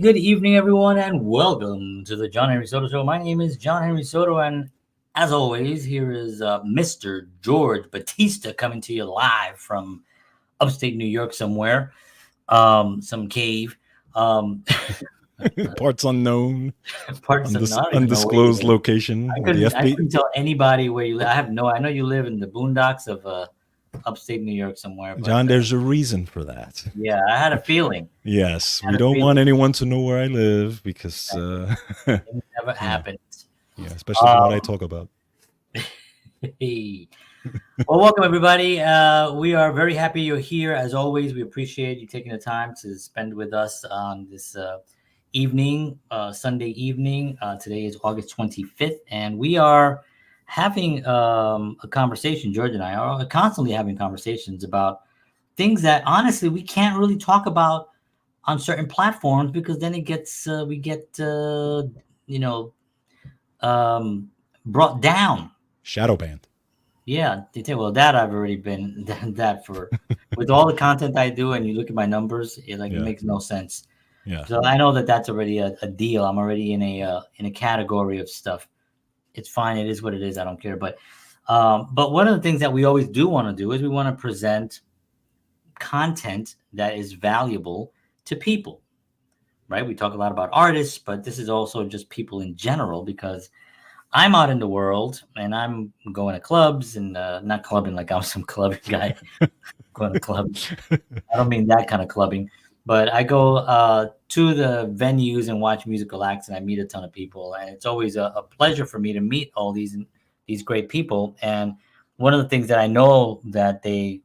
good evening, everyone, and welcome to the John Henry Soto Show. My name is John Henry Soto, and as always, here is Mr. George Batista coming to you live from upstate New York somewhere, some cave. Parts unknown, Parts of not even know where you undisclosed live. location I of the couldn't. I FB. couldn't tell anybody where you live. I know you live in the boondocks of upstate New York somewhere, but John, there's a reason for that. yeah, I had a feeling. Yes, I we had a don't want feeling anyone to know where I live because, it never yeah, happened. yeah, especially for what I Um, talk about. Well, welcome everybody. We are very happy you're here. As always, we appreciate you taking the time to spend with us on this evening, Sunday evening. Today is August 25th, and we are having a conversation. George and I are constantly having conversations about things that honestly we can't really talk about on certain platforms because then it gets we get you know brought down. Shadow banned. Yeah, they say, well, that I've already been done that for with all the content I do, and you look at my numbers, it Yeah, makes no sense. yeah. So I know that that's already a deal. I'm already in a category of stuff. It's fine. It is what it is. I don't care. But one of the things that we always do want to do is we want to present content that is valuable to people, right? We talk a lot about artists, but this is also just people in general because I'm out in the world and I'm going to clubs and not clubbing like I'm some clubbing guy going to clubs. I don't mean that kind of clubbing, but I go to the venues and watch musical acts and I meet a ton of people. And it's always a pleasure for me to meet all these great people. And one of the things that I know that they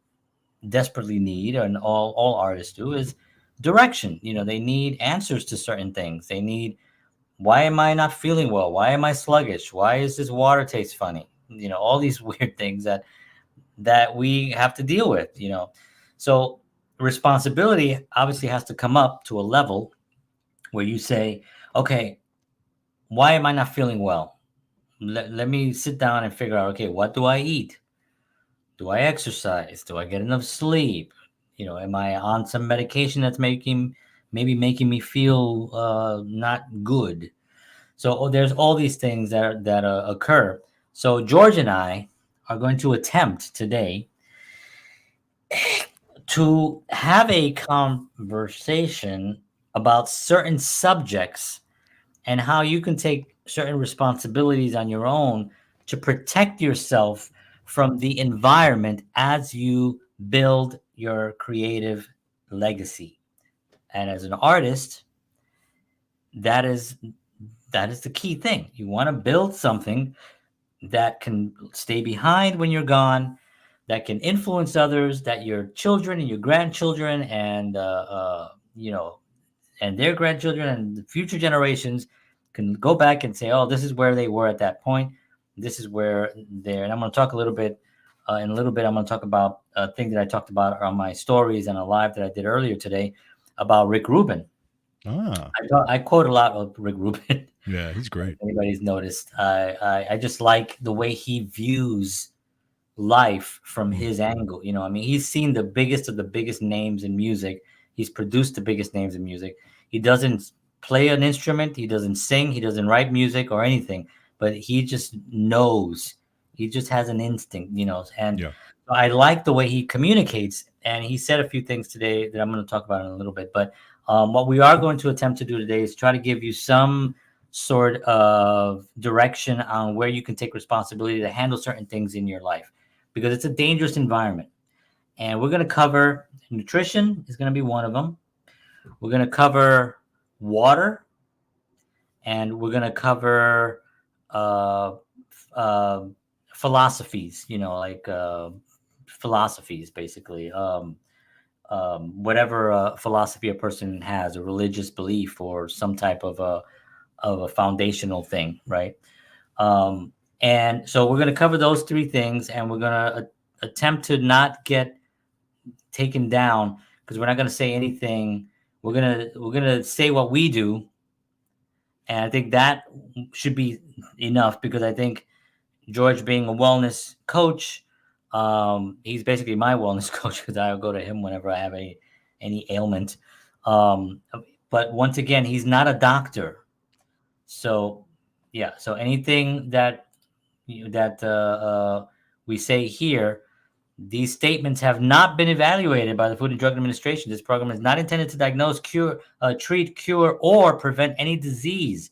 desperately need, and all artists do, is direction. They need answers to certain things. They need, why am I not feeling well? Why am I sluggish? Why is this water taste funny? All these weird things that we have to deal with. So responsibility obviously has to come up to a level where you say, okay, why am I not feeling well? Let me sit down and figure out, okay, what do I eat? Do I exercise? Do I get enough sleep? Am I on some medication that's maybe making me feel not good? So there's all these things that occur. So George and I are going to attempt today to have a conversation about certain subjects and how you can take certain responsibilities on your own to protect yourself from the environment as you build your creative legacy. And as an artist, that is the key thing. You want to build something that can stay behind when you're gone, that can influence others, that your children and your grandchildren and their grandchildren and the future generations can go back and say, oh, this is where they were at that point. This is where they're. And I'm going to talk a little bit. In a little bit, I'm going to talk about a thing that I talked about on my stories and a live that I did earlier today about Rick Rubin. Ah, I quote a lot of Rick Rubin. yeah, he's great. If anybody's noticed, I just like the way he views life from Mm. his angle. I mean, he's seen the biggest of the biggest names in music. He's produced the biggest names in music. He doesn't play an instrument. He doesn't sing. He doesn't write music or anything, but he just knows. He just has an instinct. And Yeah. I like the way he communicates. And he said a few things today that I'm going to talk about in a little bit. But what we are going to attempt to do today is try to give you some sort of direction on where you can take responsibility to handle certain things in your life, because it's a dangerous environment. And we're going to cover nutrition is going to be one of them. We're going to cover water, and we're going to cover uh, uh, philosophies, like philosophies, basically. Whatever philosophy a person has, a religious belief or some type of a foundational thing, right? And so we're going to cover those three things, and we're going to attempt to not get taken down, because we're not going to say anything. We're gonna say what we do, and I think that should be enough, because I think George, being a wellness coach, he's basically my wellness coach, because I'll go to him whenever I have any ailment. Um, But once again, he's not a doctor. So yeah, so anything that we say here, these statements have not been evaluated by the Food and Drug Administration. This program is not intended to diagnose, treat, cure, or prevent any disease.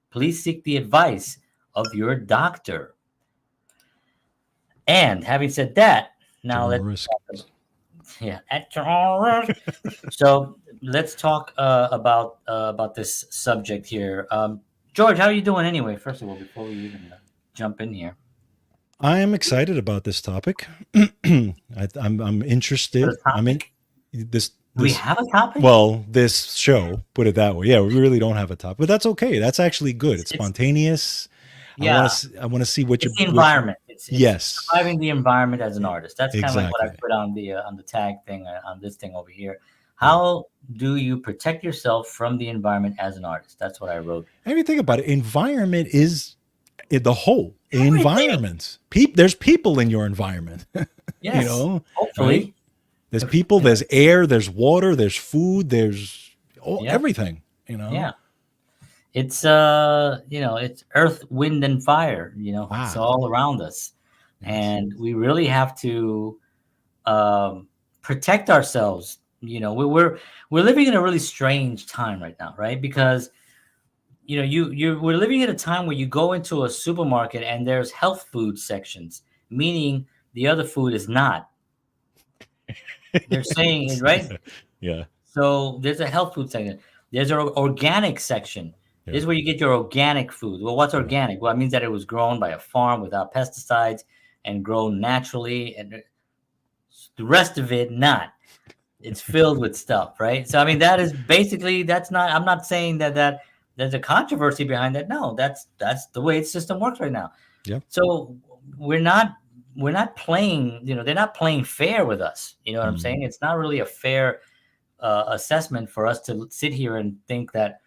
Please seek the advice of your doctor. And having said that, now Your own let's risk. yeah, at your own risk. So let's talk about this subject here. George, how are you doing anyway? First of all, before we even jump in here, I am excited about this topic. I'm interested. the I'm in topic. this. Do we This have a topic? well, this show. Put it that way. Yeah, we really don't have a topic, but that's okay. That's actually good. It's It's spontaneous. yeah. I want to see what It's you. the environment. It's Yes, surviving the environment as an artist. That's kind of like what I exactly. put on the tag thing on this thing over here. How do you protect yourself from the environment as an artist? That's what I wrote. And if you think about it, environment is the whole Everything. environment. There's people in your environment. You Yes. know, right? Hopefully. There's people. There's air. There's water. There's food. There's Yep. everything. You know. Yeah. It's it's earth, wind, and fire. It's Wow. all around us, Yes. and we really have to protect ourselves. We're living in a really strange time right now, right? Because we're living at a time where you go into a supermarket and there's health food sections, meaning the other food is not. They're saying it, right? Yeah. So there's a health food section. There's an organic section. Yeah. This is where you get your organic food. Well, what's organic? Well, it means that it was grown by a farm without pesticides and grown naturally, and the rest of it not. It's filled with stuff, right? So I mean, that is basically that's not. I'm not saying that there's a controversy behind that. No, that's the way its system works right now. Yeah. So we're not playing. They're not playing fair with us. You know what I'm saying? It's not really a fair assessment for us to sit here and think that.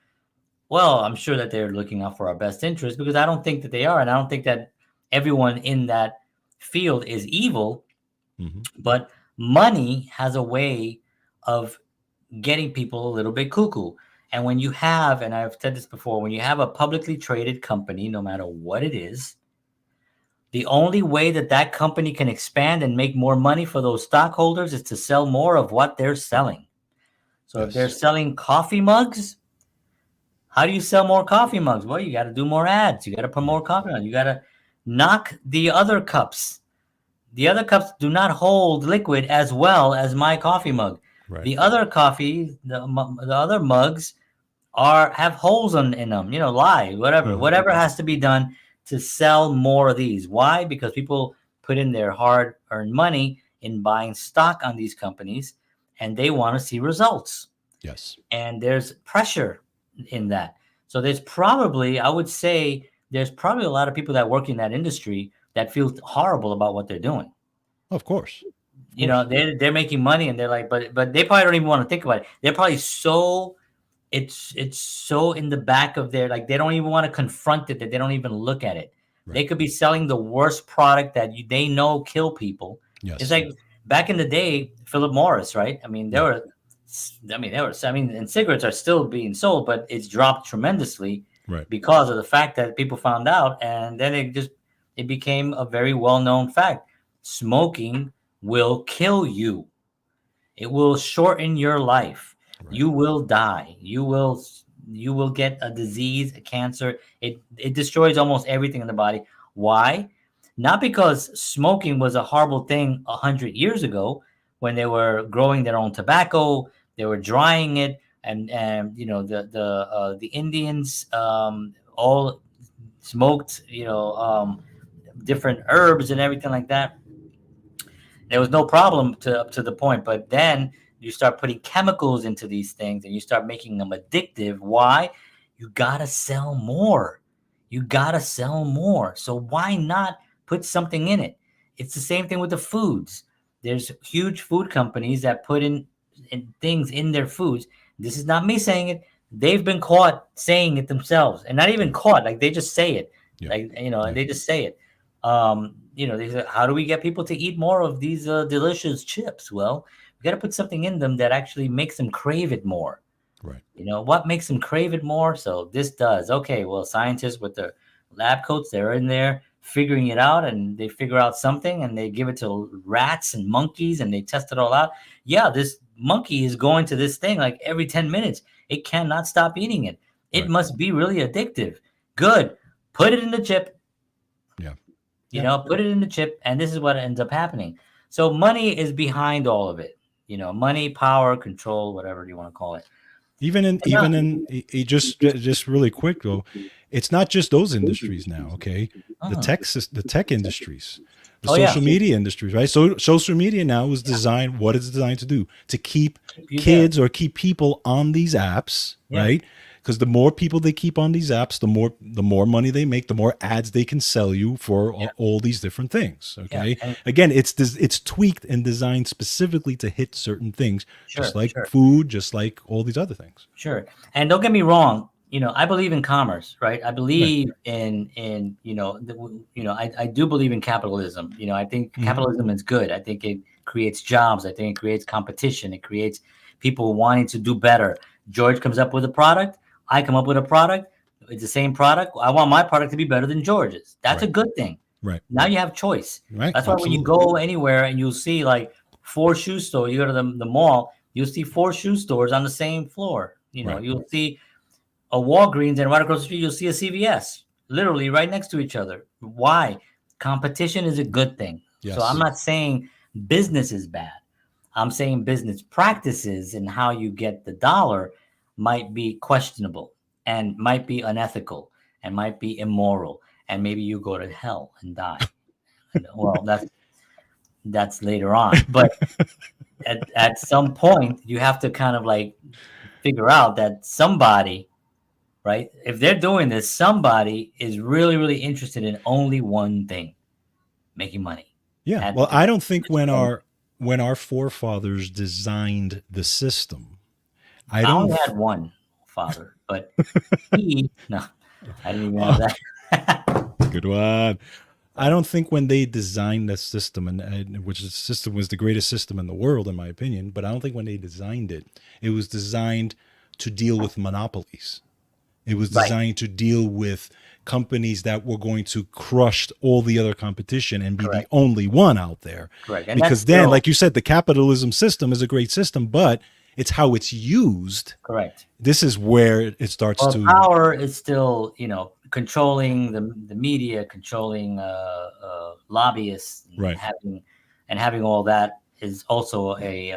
Well, I'm sure that they're looking out for our best interest, because I don't think that they are, and I don't think that everyone in that field is evil. Mm-hmm. But money has a way of getting people a little bit cuckoo. And when you have, and I've said this before, when you have a publicly traded company, no matter what it is, the only way that that company can expand and make more money for those stockholders is to sell more of what they're selling. So if they're selling coffee mugs, how do you sell more coffee mugs? Well, you got to do more ads. You got to put more coffee mugs. You got to knock the other cups. The other cups do not hold liquid as well as my coffee mug. Right. The other coffee, the other mugs have holes in them. Whatever has to be done to sell more of these. Why? Because people put in their hard-earned money in buying stock on these companies, and they want to see results. Yes. And there's pressure in that. So I would say there's probably a lot of people that work in that industry that feel horrible about what they're doing. Of course. They're making money, and they're like, but they probably don't even want to think about it. They're probably it's so in the back of their, like, they don't even want to confront it, that they don't even look at it. Right. They could be selling the worst product that they know kill people. Yes. It's like back in the day, Philip Morris, right? I mean, and cigarettes are still being sold, but it's dropped tremendously, right, because of the fact that people found out, and then it became a very well-known fact. Smoking will kill you. It will shorten your life. Right. You will die. You will get a disease, a cancer. It destroys almost everything in the body. Why? Not because smoking was a horrible thing 100 years ago when they were growing their own tobacco, they were drying it, and the Indians all smoked different herbs and everything like that. There was no problem up to the point, but then you start putting chemicals into these things and you start making them addictive. Why? You gotta sell more. So why not put something in it? It's the same thing with the foods. There's huge food companies that put in things in their foods. This is not me saying it. They've been caught saying it themselves, and not even caught. Like, they just say it. Yeah. They just say it. They say, how do we get people to eat more of these delicious chips? Well, we got to put something in them that actually makes them crave it more. Right. What makes them crave it more? So this does. Okay, well, scientists with their lab coats, they're in there figuring it out, and they figure out something, and they give it to rats and monkeys, and they test it all out. Yeah, this monkey is going to this thing like every 10 minutes. It cannot stop eating it. It Right. must be really addictive. Good. Put it in the chip, Yeah. Yeah. put it in the chip, and this is what ends up happening. So money is behind all of it. Money, power, control, whatever you want to call it. Just really quick though, it's not just those industries now. Okay, Uh-huh. the tech industries, the Oh yeah, social media industries, right? So social media now is designed. What is it designed to do? To keep keep you there. kids or keep people on these apps, Yeah, right? Because the more people they keep on these apps, the more money they make, the more ads they can sell you for yeah, all these different things. yeah. Okay, And again, it's tweaked and designed specifically to hit certain things, just sure, like sure, food, just like all these other things. sure. And don't get me wrong. I believe in commerce, right? I Right. believe in I do believe in capitalism. I think Hmm. capitalism is good. I think it creates jobs. I think it creates competition. It creates people wanting to do better. George comes up with a product. I come up with a product. It's the same product. I want my product to be better than George's. That's a Right. good thing. Right. Now you have choice. Right. That's why when you Absolutely. go anywhere and you'll see like four shoe stores, you go to the mall, you'll see four shoe stores on the same floor. Right. You'll see a Walgreens, and right across the street you'll see a CVS, literally right next to each other. Why? Competition is a good thing. So I'm Yes. not saying business is bad. I'm saying business practices and how you get the dollar might be questionable and might be unethical and might be immoral, and maybe you go to hell and die. Well, that's later on, but at some point you have to kind of like figure out that somebody, right? If they're doing this, somebody is really, really interested in only one thing: making money. Yeah. At Well, the I don't think when point, our forefathers designed the system, I I don't. only had one father, but no, I didn't even have that. Good one. I So, don't think when they designed the system, and which the system was the greatest system in the world, in my opinion, but I don't think when they designed it, it was designed to deal with monopolies. It was right, designed to deal with companies that were going to crush all the other competition and be the correct, only one out there. correct, and that's Because then, still like you said, the capitalism system is a great system, but it's how it's used. correct. This is where it starts Well, to. power is still, controlling the media, controlling lobbyists, and Right. having all that is also a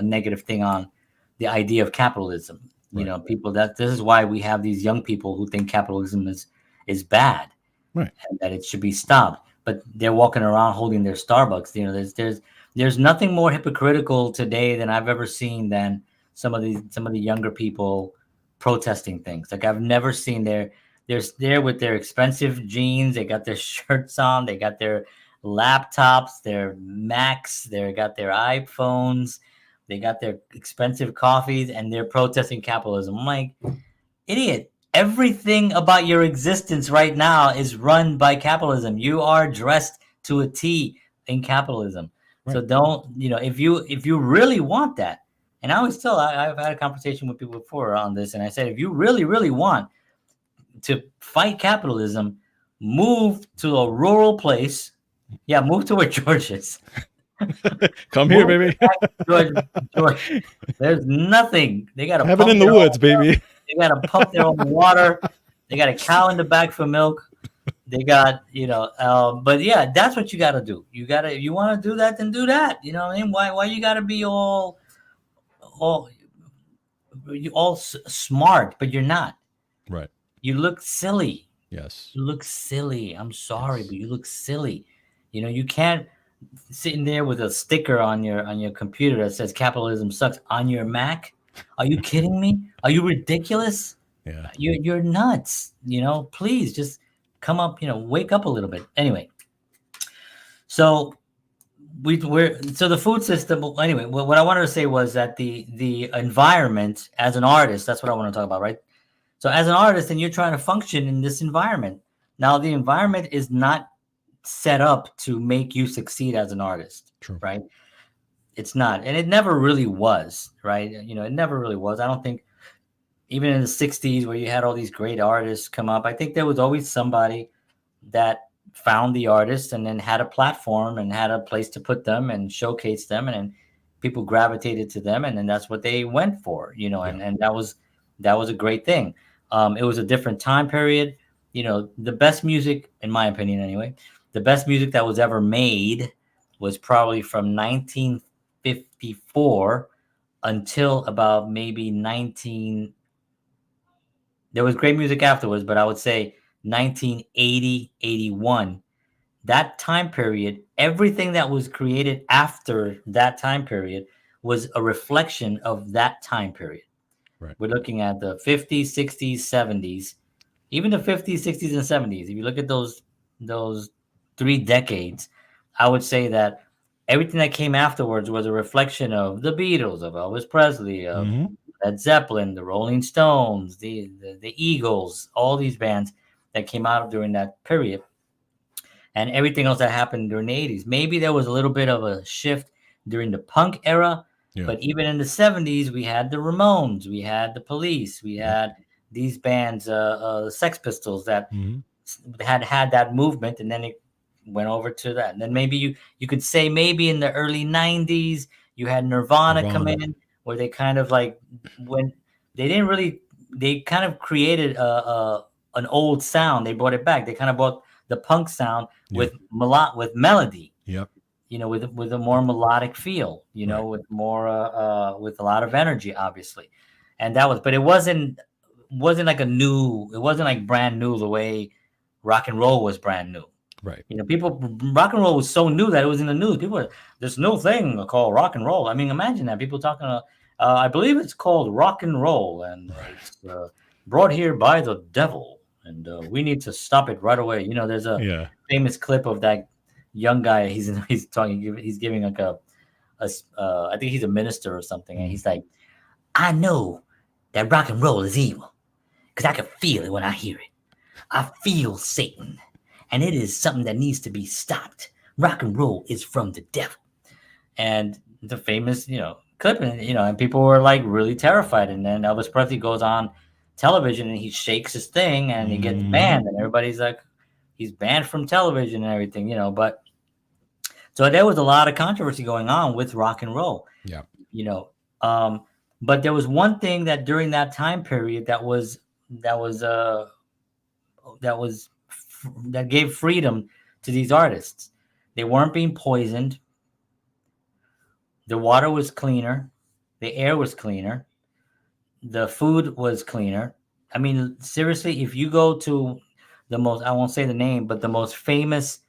negative thing on the idea of capitalism. Right. People, that this is why we have these young people who think capitalism is bad Right. and that it should be stopped. But they're walking around holding their Starbucks. There's nothing more hypocritical today than I've ever seen than some of the younger people protesting things. Like I've never seen they're there with their expensive jeans, they got their shirts on, they got their laptops, their Macs, they got their iPhones, they got their expensive coffees, and they're protesting capitalism. I'm like, idiot. Everything about your existence right now is run by capitalism. You are dressed to a T in capitalism. So Right. don't, if you really want that, and I always tell, I've had a conversation with people before on this, and I said, if you really, really want to fight capitalism, move to a rural place. Yeah, move to where George is. Come here, Move baby. back to George. There's nothing. They got to Have it pump in the their woods, own. baby. They got to pump their own water. They got a cow in the back for milk. They got, but yeah, that's what you got to do. If you want to do that, then do that. You know what I mean? Why you got to be all, smart, but you're not. Right. You look silly. Yes. You look silly. I'm sorry, but Yes. you look silly. You can't sitting there with a sticker on your computer that says capitalism sucks on your Mac. Are you kidding me? Are you ridiculous? Yeah. You're nuts. Please just come up. Wake up a little bit. Anyway, so so the food system. Anyway, what I wanted to say was that the environment as an artist. That's what I want to talk about, right? So as an artist, and you're trying to function in this environment. Now the environment is not set up to make you succeed as an artist, True. right? It's not, and it never really was, right? It never really was. I don't think. even in the 60s where you had all these great artists come up, I think there was always somebody that found the artist and then had a platform and had a place to put them and showcase them, and then people gravitated to them, and then that's what they went for, Yeah. and that was a great thing. It was a different time period. The best music, in my opinion anyway, the best music that was ever made was probably from 1954 until about maybe 19. There was great music afterwards, but I would say 1980, 81. That time period, everything that was created after that time period was a reflection of that time period. Right. We're looking at the 50s, 60s, 70s, even the 50s, 60s, and 70s. If you look at those 3 decades, I would say that everything that came afterwards was a reflection of the Beatles, of Elvis Presley, of Mm-hmm. Led Zeppelin, the Rolling Stones, the Eagles, all these bands that came out during that period, and everything else that happened during the 80s. Maybe there was a little bit of a shift during the punk era, Yeah. but even in the 70s, we had the Ramones, we had the Police, we Yep. had these bands, the Sex Pistols, that Mm-hmm. had that movement, and then it went over to that. And then maybe you could say maybe in the early 90s, you had Nirvana come Nirvana. in, where they kind of like, when they didn't really, they kind of created an old sound. They brought it back. They kind of brought the punk sound Yeah. with melody, Yep. with a more melodic feel, Right. with more with a lot of energy, obviously. And that was, but it wasn't like it wasn't like brand new the way rock and roll was brand new. Right. People, rock and roll was so new that it was in the news. People were, this new thing called rock and roll. I mean, imagine that, people talking. I believe it's called rock and roll, and Right. it's brought here by the devil, and we need to stop it right away. There's a Yeah. famous clip of that young guy. He's talking. He's giving like I think he's a minister or something, and Mm. he's like, I know that rock and roll is evil because I can feel it when I hear it. I feel Satan, and it is something that needs to be stopped. Rock and roll is from the devil. And the famous, clip, and people were like really terrified. And then Elvis Presley goes on television and he shakes his thing and he gets Mm-hmm. banned, and everybody's like, he's banned from television and everything, But so there was a lot of controversy going on with rock and roll, Yeah. you know. Um, but there was one thing that during that time period that was that gave freedom to these artists. They weren't being poisoned. The water was cleaner. The air was cleaner. The food was cleaner. I mean, seriously, if you go to I won't say the name, but the most famous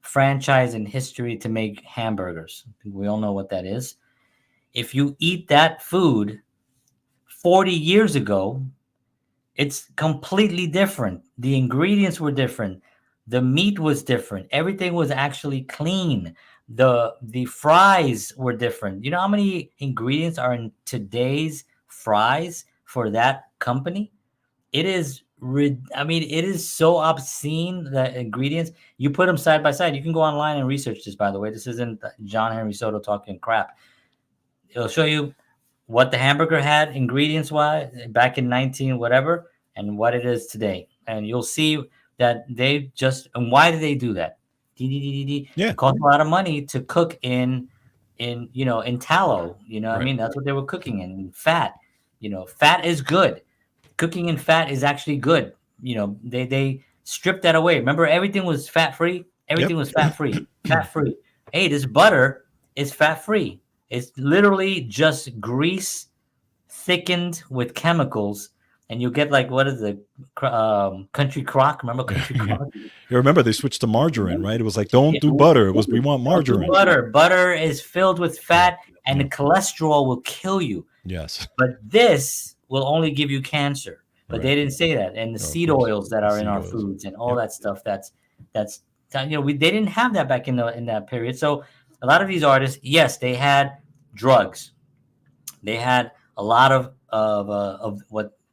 franchise in history to make hamburgers, we all know what that is. If you eat that food 40 years ago, it's completely different. The ingredients were different. The meat was different. Everything was actually clean. The fries were different. You know how many ingredients are in today's fries for that company? It is I mean, it is so obscene, the ingredients. You put them side by side. You can go online and research this, by the way. This isn't John Henry Soto talking crap. It'll show you what the hamburger had ingredients wise back in 19 whatever, and what it is today, and you'll see that they just, and why do they do that? Yeah. It costs a lot of money to cook in tallow. I Right. mean, that's what they were cooking in. Fat. Fat is good. Cooking in fat is actually good. They stripped that away. Remember, everything was fat free. Yep. Everything was fat free. Fat free. Hey, this butter is fat free. It's literally just grease thickened with chemicals, and you get like, what is it? Country crock. Remember country Yeah. crock? You remember they switched to margarine, right? It was like, don't Yeah. do butter. It was, we want Don't do margarine. butter. Butter is filled with fat, and Yeah. the cholesterol will kill you. Yes. But this will only give you cancer. But Right. they didn't say that. And the Oh, of seed course. oils that The are in seed our oils. foods and all Yep. that stuff, that's they didn't have that back in that period. So a lot of these artists, yes, they had drugs. They had a lot of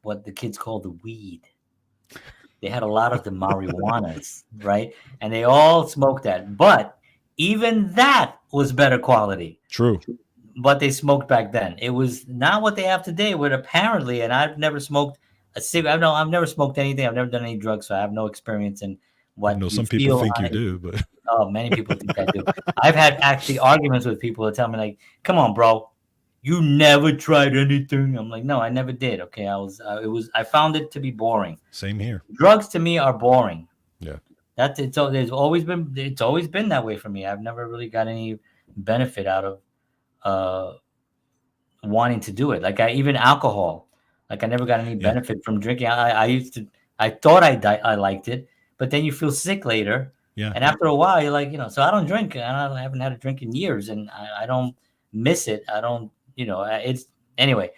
what the kids call the weed. They had a lot of the marijuanas, right? And they all smoked that. But even that was better quality. True. what they smoked back then. It was not what they have today. Where apparently, and I've never smoked a cigarette. I've never smoked anything. I've never done any drugs, so I have no experience in I what know you some people feel think on you it. do, but Oh, many people think I do. I've had actually arguments with people that tell me like, "Come on, bro, you never tried anything." I'm like, "No, I never did." Okay, I found it to be boring. same here. Drugs to me are boring. Yeah. It's always been that way for me. I've never really got any benefit out of uh wanting to do it. Like even alcohol, like I never got any Yeah. benefit from drinking. I used to, I thought I liked it, but then you feel sick later, Yeah. and after a while you're like, so I don't drink. I haven't had a drink in years, and I don't miss it. I don't, it's anyway.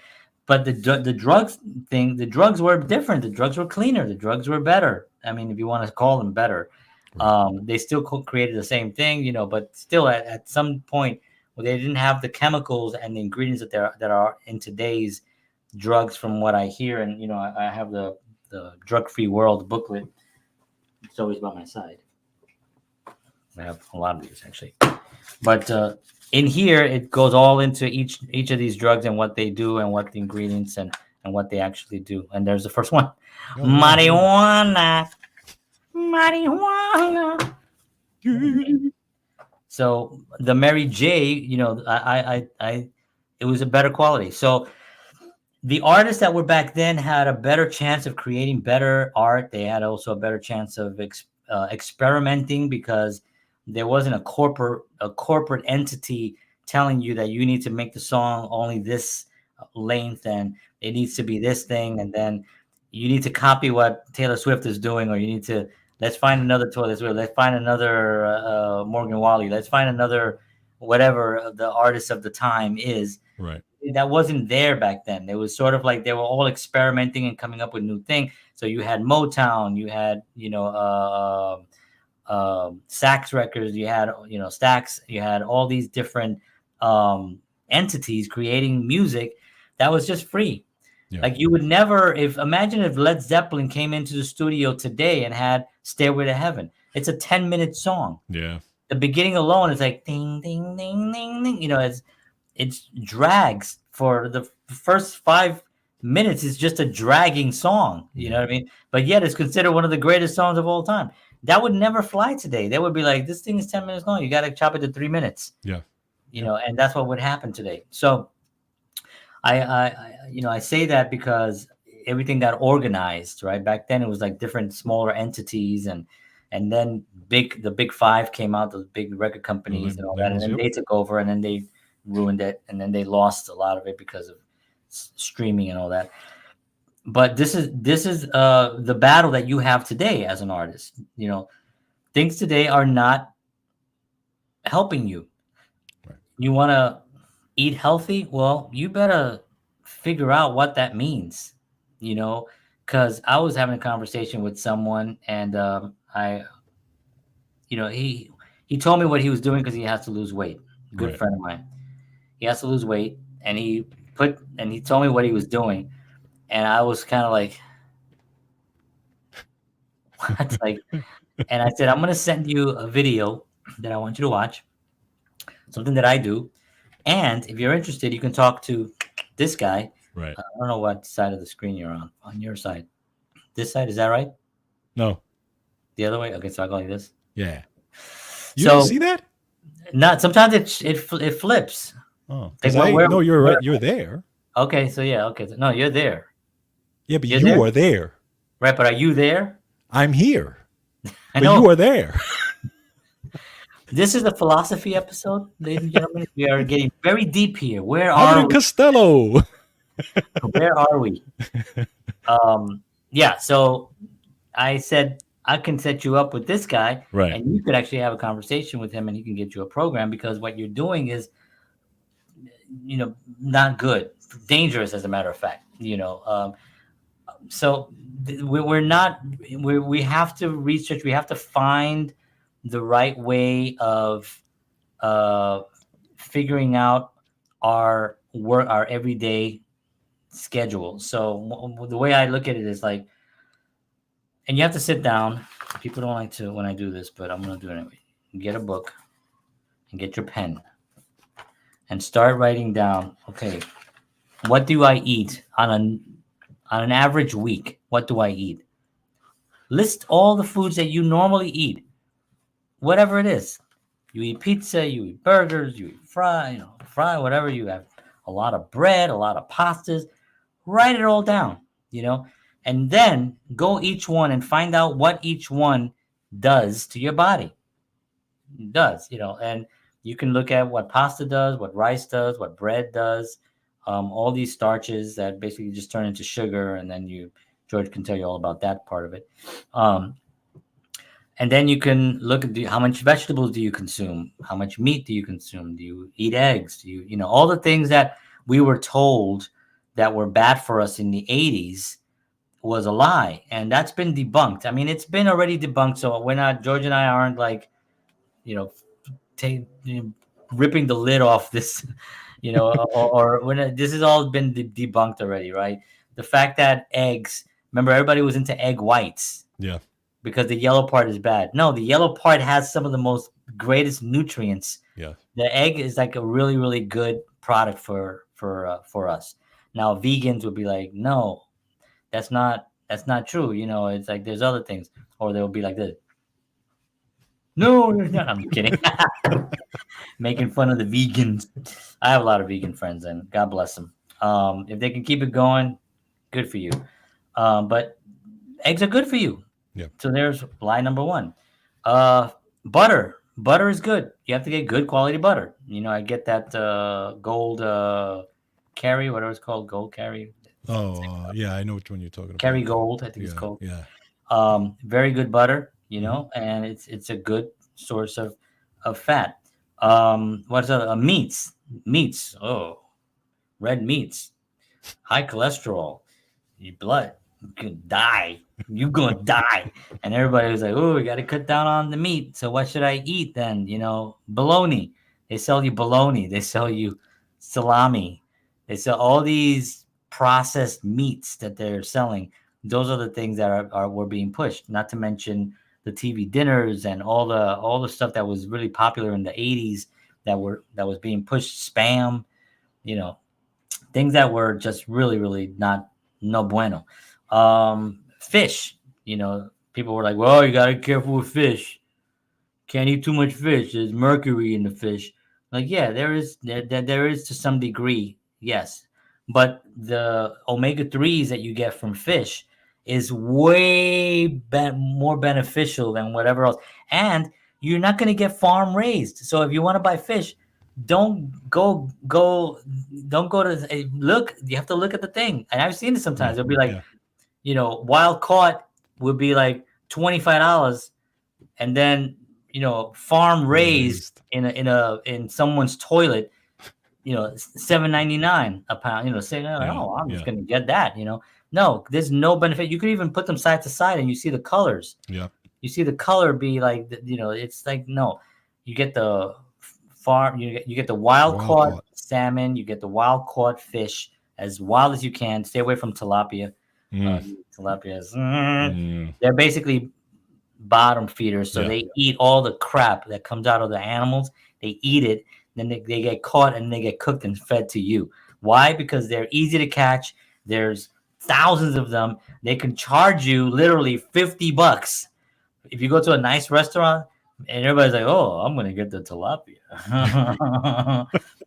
But the drugs thing, the drugs were different. The drugs were cleaner. The drugs were better. I mean, if you want to call them better, Right. they still created the same thing, but still at some point well, they didn't have the chemicals and the ingredients that are in today's drugs, from what I hear. And I have the Drug Free World booklet. It's always by my side. I have a lot of these actually, but in here it goes all into each of these drugs and what they do and what the ingredients and what they actually do. And there's the first one, Oh, yeah. marijuana, marijuana. So the Mary J, it was a better quality. So the artists that were back then had a better chance of creating better art. They had also a better chance of experimenting because there wasn't a corporate entity telling you that you need to make the song only this length and it needs to be this thing, and then you need to copy what Taylor Swift is doing, or you need to let's find another Taylor Swift, let's find another Morgan Wallen, let's find another whatever the artist of the time is. Right. That wasn't there back then. It was sort of like they were all experimenting and coming up with new things. So you had Motown, you had Stax Records, you had Stax, you had all these different entities creating music that was just free. Yeah. Like you would never imagine if Led Zeppelin came into the studio today and had Stairway to Heaven. It's a 10-minute song. Yeah. The beginning alone is like ding ding ding ding ding. It's drags for the first 5 minutes. It's just a dragging song. You know what I mean? But yet it's considered one of the greatest songs of all time. That would never fly today. They would be like, this thing is 10 minutes long. You got to chop it to 3 minutes. Yeah. And that's what would happen today. So I say that because everything got organized, right? Back then it was like different smaller entities and then the big five came out, those big record companies and all that. And then they took over and then they ruined it. And then they lost a lot of it because of streaming and all that. But this is the battle that you have today as an artist. Things today are not helping you. Right. You want to eat healthy? Well, you better figure out what that means, because I was having a conversation with someone and he told me what he was doing because he has to lose weight. Good friend of mine. He has to lose weight and he told me what he was doing. And I was kind of like, what? And I said, I'm going to send you a video that I want you to watch, something that I do. And if you're interested, you can talk to this guy. Right. I don't know what side of the screen you're on your side. This side, is that right? No. The other way? Okay, so I'll go like this. Yeah. You didn't see that? Not sometimes it flips. Oh, no, you're right. You're there. Okay, so yeah, okay. No, you're there. Yeah, but you are there. Right, but are you there? I'm here. I know. But you are there. This is the philosophy episode, ladies and gentlemen. We are getting very deep here. Where are we? Costello. Where are we? Yeah, so I said I can set you up with this guy, right? And you could actually have a conversation with him, and he can get you a program because what you're doing is, not good, dangerous, as a matter of fact. So we have to research. We have to find the right way of figuring out our everyday schedule. So the way I look at it is like, and you have to sit down. People don't like to when I do this, but I'm going to do it anyway. Get a book and get your pen. and start writing down, okay, what do I eat on an average week? What do I eat? List all the foods that you normally eat, whatever it is. You eat pizza, you eat burgers, you eat fry, whatever you have. A lot of bread, a lot of pastas. Write it all down, and then go each one and find out what each one does to your body. Does, and you can look at what pasta does, what rice does, what bread does, all these starches that basically just turn into sugar, and then George can tell you all about that part of it. Um, and then you can look at how much vegetables do you consume, how much meat do you consume, do you eat eggs, do all the things that we were told that were bad for us in the 80s was a lie, and that's been debunked. I mean, it's been already debunked, so George and I aren't like, you know, ripping the lid off this, or when this has all been debunked already, right? The fact that eggs, remember, everybody was into egg whites. Yeah. Because the yellow part is bad. No, the yellow part has some of the most greatest nutrients. Yeah. The egg is like a really, really good product for us. Now, vegans would be like, no, that's not true. It's like there's other things, or they'll be like this. No, there's not. I'm kidding. Making fun of the vegans. I have a lot of vegan friends, and God bless them. If they can keep it going, good for you. But eggs are good for you. Yeah. So there's lie number one. Butter. Butter is good. You have to get good quality butter. I get that gold carry, whatever it's called, gold carry. Oh, yeah, I know which one you're talking about. Kerry Gold, I think it's called. Yeah. Very good butter, and it's a good source of fat. What's meats? Meats. Oh, red meats, high cholesterol. Your blood, you can die. You're gonna die. And everybody was like, "Oh, we got to cut down on the meat. So what should I eat then?" Bologna. They sell you bologna. They sell you salami. They sell all these processed meats that they're selling. Those are the things that were being pushed. Not to mention the TV dinners and all the stuff that was really popular in the 80s that was being pushed. Spam, things that were just really, really no bueno. Fish, people were like, well, you gotta be careful with fish. Can't eat too much fish. There's mercury in the fish. Like, yeah, there is to some degree, yes. But the omega-3s that you get from fish is way more beneficial than whatever else. And you're not going to get farm raised. So if you want to buy fish, don't go to look. You have to look at the thing. And I've seen it sometimes. It'll be like, wild caught would be like $25, and then farm raised in someone's toilet, $7.99 a pound. Saying, I'm just gonna get that. No, there's no benefit. You could even put them side to side, and you see the colors. Yeah, you see the color be like, it's like, no, you get the farm, you get the wild caught salmon, you get the wild caught fish as wild as you can. Stay away from tilapia. Tilapias, they're basically bottom feeders, so they eat all the crap that comes out of the animals. They eat it, then they get caught and they get cooked and fed to you. Why? Because they're easy to catch. There's thousands of them. They can charge you literally $50 if you go to a nice restaurant and everybody's like, oh, I'm gonna get the tilapia.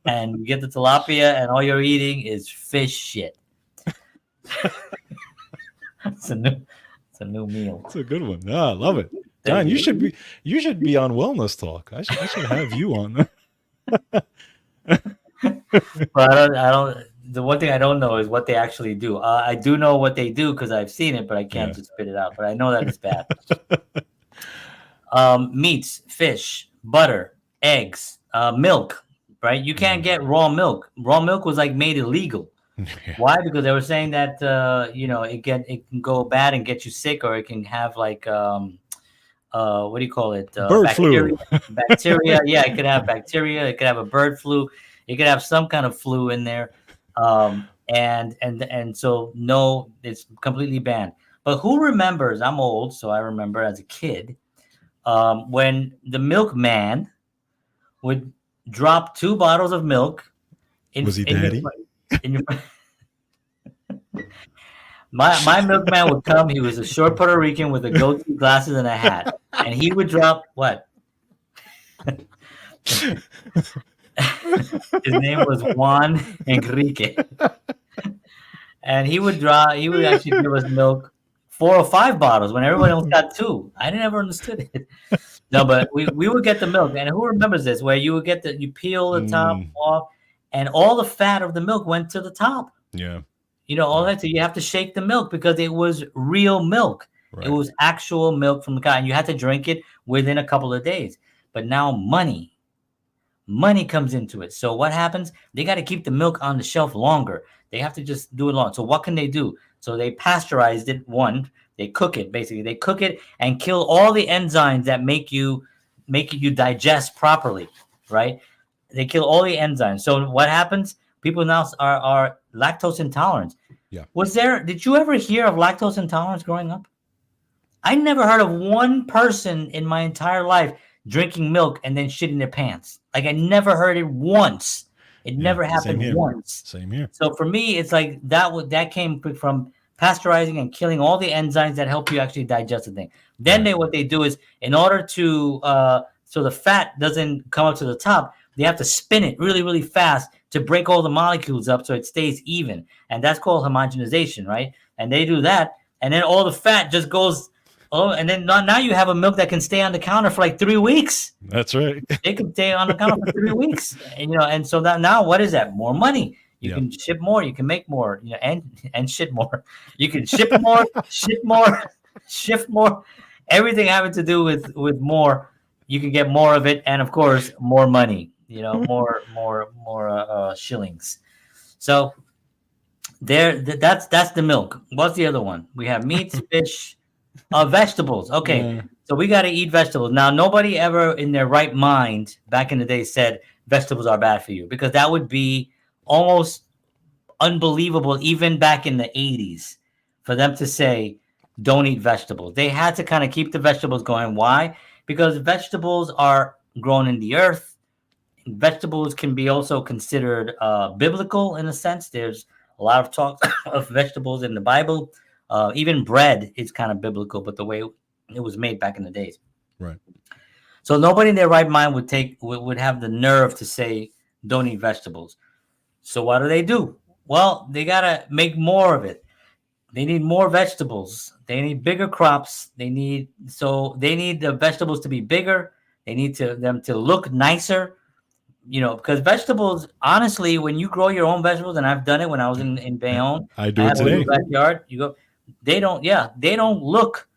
And you get the tilapia and all you're eating is fish shit. It's a new meal. It's a good one. I love it. John, you should be on Wellness Talk. I should have you on. But I don't. The one thing I don't know is what they actually do. I do know what they do because I've seen it, but I can't just spit it out. But I know that it's bad. Meats, fish, butter, eggs, milk. Right? You can't get raw milk. Raw milk was like made illegal. Why? Because they were saying that it can go bad and get you sick, or it can have like what do you call it? Bird bacteria. flu. Bacteria. Yeah, it could have bacteria. It could have a bird flu. It could have some kind of flu in there. And so no, it's completely banned. But who remembers? I'm old, so I remember as a kid when the milkman would drop 2 bottles of milk Was he daddy? In your my milkman would come. He was a short Puerto Rican with a goatee, glasses, and a hat, and he would drop what? His name was Juan Enrique, and he would actually give us milk 4 or 5 bottles when everyone else got 2. I never understood it. No, but we would get the milk, and who remembers this? Where you would get you peel the top off, and all the fat of the milk went to the top. Yeah. All that. So you have to shake the milk because it was real milk. Right. It was actual milk from the cow, and you had to drink it within a couple of days. But now money comes into it. So what happens? They got to keep the milk on the shelf longer. They have to just do it long. So what can they do? So they pasteurized it. They cook it, basically. They cook it and kill all the enzymes that make you digest properly, right? They kill all the enzymes. So what happens? People now are lactose intolerant. Yeah. Did you ever hear of lactose intolerance growing up? I never heard of one person in my entire life drinking milk and then shitting their pants. Like, I never heard it once. It never happened once. Same here. So for me, it's like that came from pasteurizing and killing all the enzymes that help you actually digest the thing. Then what they do is, in order to so the fat doesn't come up to the top, they have to spin it really, really fast to break all the molecules up so it stays even. And that's called homogenization, right? And they do that, and then all the fat just goes. Oh, and then now you have a milk that can stay on the counter for like 3 weeks. That's right. They can stay on the counter for 3 weeks, and so that now what is that? More money. You can ship more. You can make more. And ship more. You can ship more, ship more, shift more. Everything having to do with more. You can get more of it, and of course, more money. More shillings. So that's the milk. What's the other one? We have meats, fish. Vegetables. Okay. So we got to eat vegetables. Now, nobody ever in their right mind back in the day said vegetables are bad for you, because that would be almost unbelievable, even back in the 80s, for them to say, don't eat vegetables. They had to kind of keep the vegetables going. Why? Because vegetables are grown in the earth. Vegetables can be also considered biblical in a sense. There's a lot of talk of vegetables in the Bible. Even bread is kind of biblical, but the way it was made back in the days. Right. So nobody in their right mind would have the nerve to say, don't eat vegetables. So what do? Well, they got to make more of it. They need more vegetables. They need bigger crops. They need the vegetables to be bigger. They need them to look nicer, because vegetables, honestly, when you grow your own vegetables, and I've done it when I was in Bayonne. I do it today. Backyard, they don't look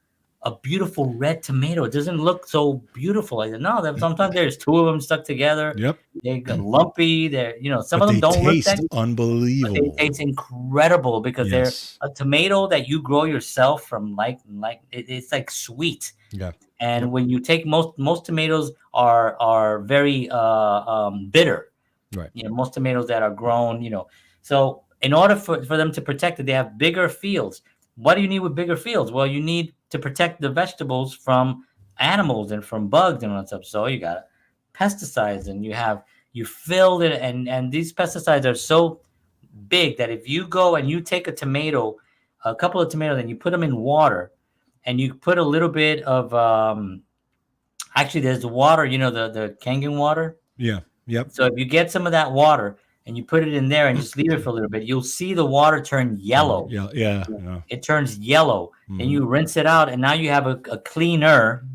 a beautiful red tomato. It doesn't look so beautiful. Sometimes there's 2 of them stuck together. Yep. They get lumpy. Some of them don't look that unbelievable. They taste incredible because they're a tomato that you grow yourself from it's like sweet. Yeah. And when you take most tomatoes are very bitter. Right. Most tomatoes that are grown, So in order for them to protect it, they have bigger fields. What do you need with bigger fields? Well, you need to protect the vegetables from animals and from bugs and all that stuff. So you got pesticides, and you filled it, and these pesticides are so big that if you go and you take a couple of tomatoes, and you put them in water, and you put a little bit of actually there's water, the Kangen water. Yeah. Yep. So if you get some of that water and you put it in there and just leave it for a little bit, you'll see the water turn yellow. Yeah. It turns yellow. Then you rinse it out, and now you have a cleaner.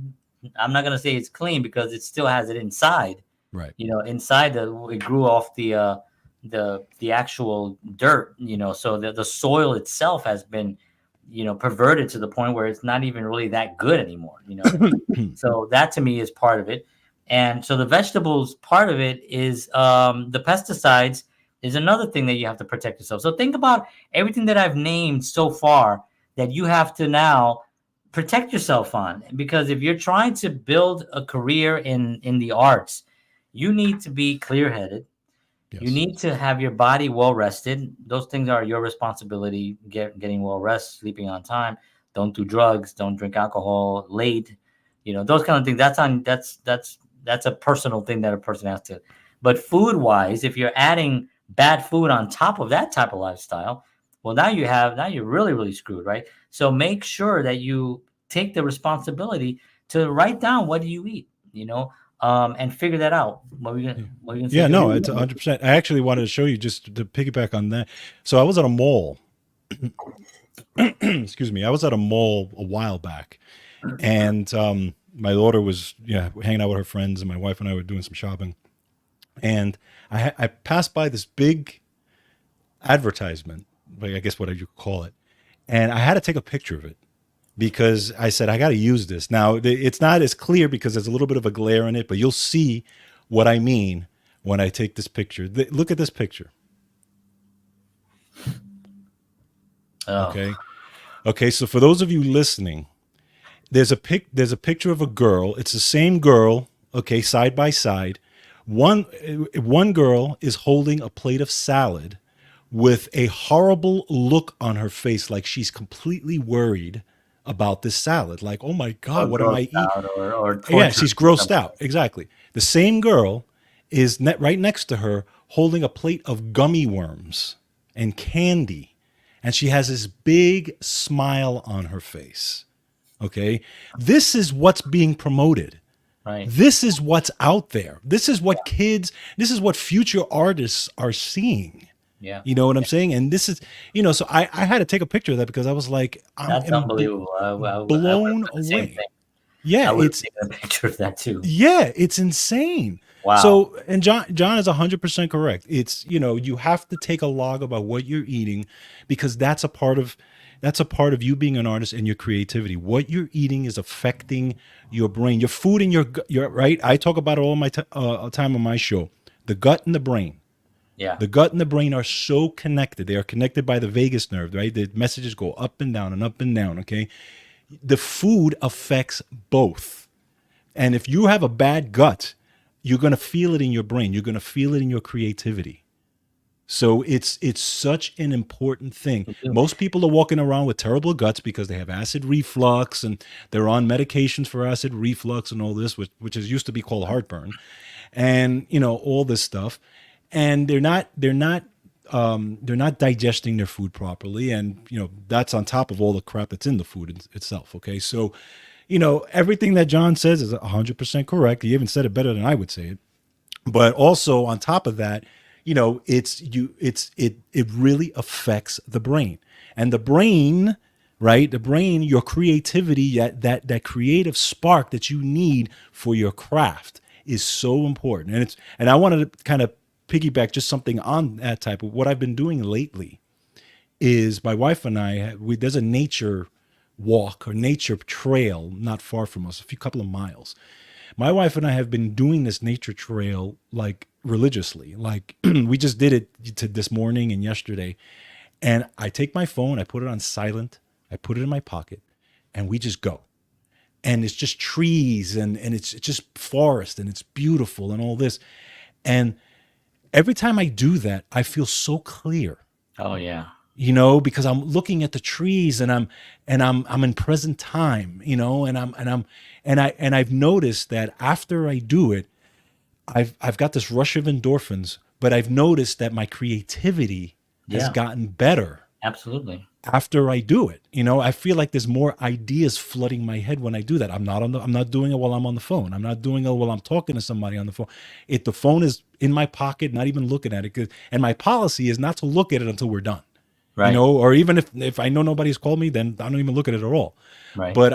I'm not going to say it's clean because it still has it inside. Right. Inside it grew off the actual dirt. So the soil itself has been, perverted to the point where it's not even really that good anymore. So that to me is part of it. And so the vegetables part of it is the pesticides is another thing that you have to protect yourself. So think about everything that I've named so far that you have to now protect yourself on. Because if you're trying to build a career in the arts, you need to be clear-headed. Yes. You need to have your body well rested. Those things are your responsibility, getting well rest, sleeping on time. Don't do drugs. Don't drink alcohol late. Those kind of things. That's a personal thing that a person has to. But food-wise, if you're adding bad food on top of that type of lifestyle, well, now you're really, really screwed, right? So make sure that you take the responsibility to write down what do you eat, and figure that out. What are you gonna say, Yeah, Joe? no, it's 100%. I actually wanted to show you just to piggyback on that. So I was at a mall. Excuse me. I was at a mall a while back, and my daughter was hanging out with her friends, and my wife and I were doing some shopping. And I passed by this big advertisement, like I guess what you call it, and I had to take a picture of it because I said I got to use this. Now it's not as clear because there's a little bit of a glare in it, but you'll see what I mean when I take this picture. Look at this picture. Oh, Okay. Okay. So for those of you listening, there's a picture of a girl. It's the same girl. Okay. Side by side. One girl is holding a plate of salad with a horrible look on her face, like she's completely worried about this salad. Like, oh my or God, what am I grossed eating? out, or Yeah, tortured she's or grossed something. out. Exactly. The same girl is right next to her holding a plate of gummy worms and candy. And she has this big smile on her face. Okay. This is what's being promoted. Right. This is what's out there. This is what future artists are seeing. Yeah. You know what I'm saying? And this is, so I had to take a picture of that because I was like, That's unbelievable. I would have blown done the same away. thing. Yeah, I would have taken a picture of that too. it's insane. Wow. So, and John is 100% correct. It's, you have to take a log about what you're eating because that's a part of you being an artist and your creativity. What you're eating is affecting your brain, your food and your right. I talk about it all my time on my show. The gut and the brain. Yeah. The gut and the brain are so connected. They are connected by the vagus nerve, right? The messages go up and down and up and down, okay? The food affects both. And if you have a bad gut, you're going to feel it in your brain. You're going to feel it in your creativity. So it's such an important thing. Me too. Most people are walking around with terrible guts because they have acid reflux and they're on medications for acid reflux and all this, which is used to be called heartburn, and all this stuff, and they're not digesting their food properly, and that's on top of all the crap that's in the food itself. Okay, so everything that John says is 100% correct. He even said it better than I would say it. But also on top of that, it really affects the brain. And the brain, right? The brain, your creativity, that creative spark that you need for your craft is so important. And I wanted to kind of piggyback just something on that type of what I've been doing lately is my wife and there's a nature walk or nature trail not far from us, a few couple of miles. My wife and I have been doing this nature trail like religiously. Like we just did it this morning and yesterday. And I take my phone, I put it on silent, I put it in my pocket, and we just go. And it's just trees and it's just forest and it's beautiful and all this. And every time I do that, I feel so clear. Oh yeah. Because I'm looking at the trees and I'm in present time, and I've noticed that after I do it, I've got this rush of endorphins, but I've noticed that my creativity has Yeah. gotten better Absolutely. after I do it. I feel like there's more ideas flooding my head when I do that. I'm not doing it while I'm on the phone. I'm not doing it while I'm talking to somebody on the phone. The phone is in my pocket, not even looking at it. And my policy is not to look at it until we're done. Right. Or even if I know nobody's called me, then I don't even look at it at all. Right. But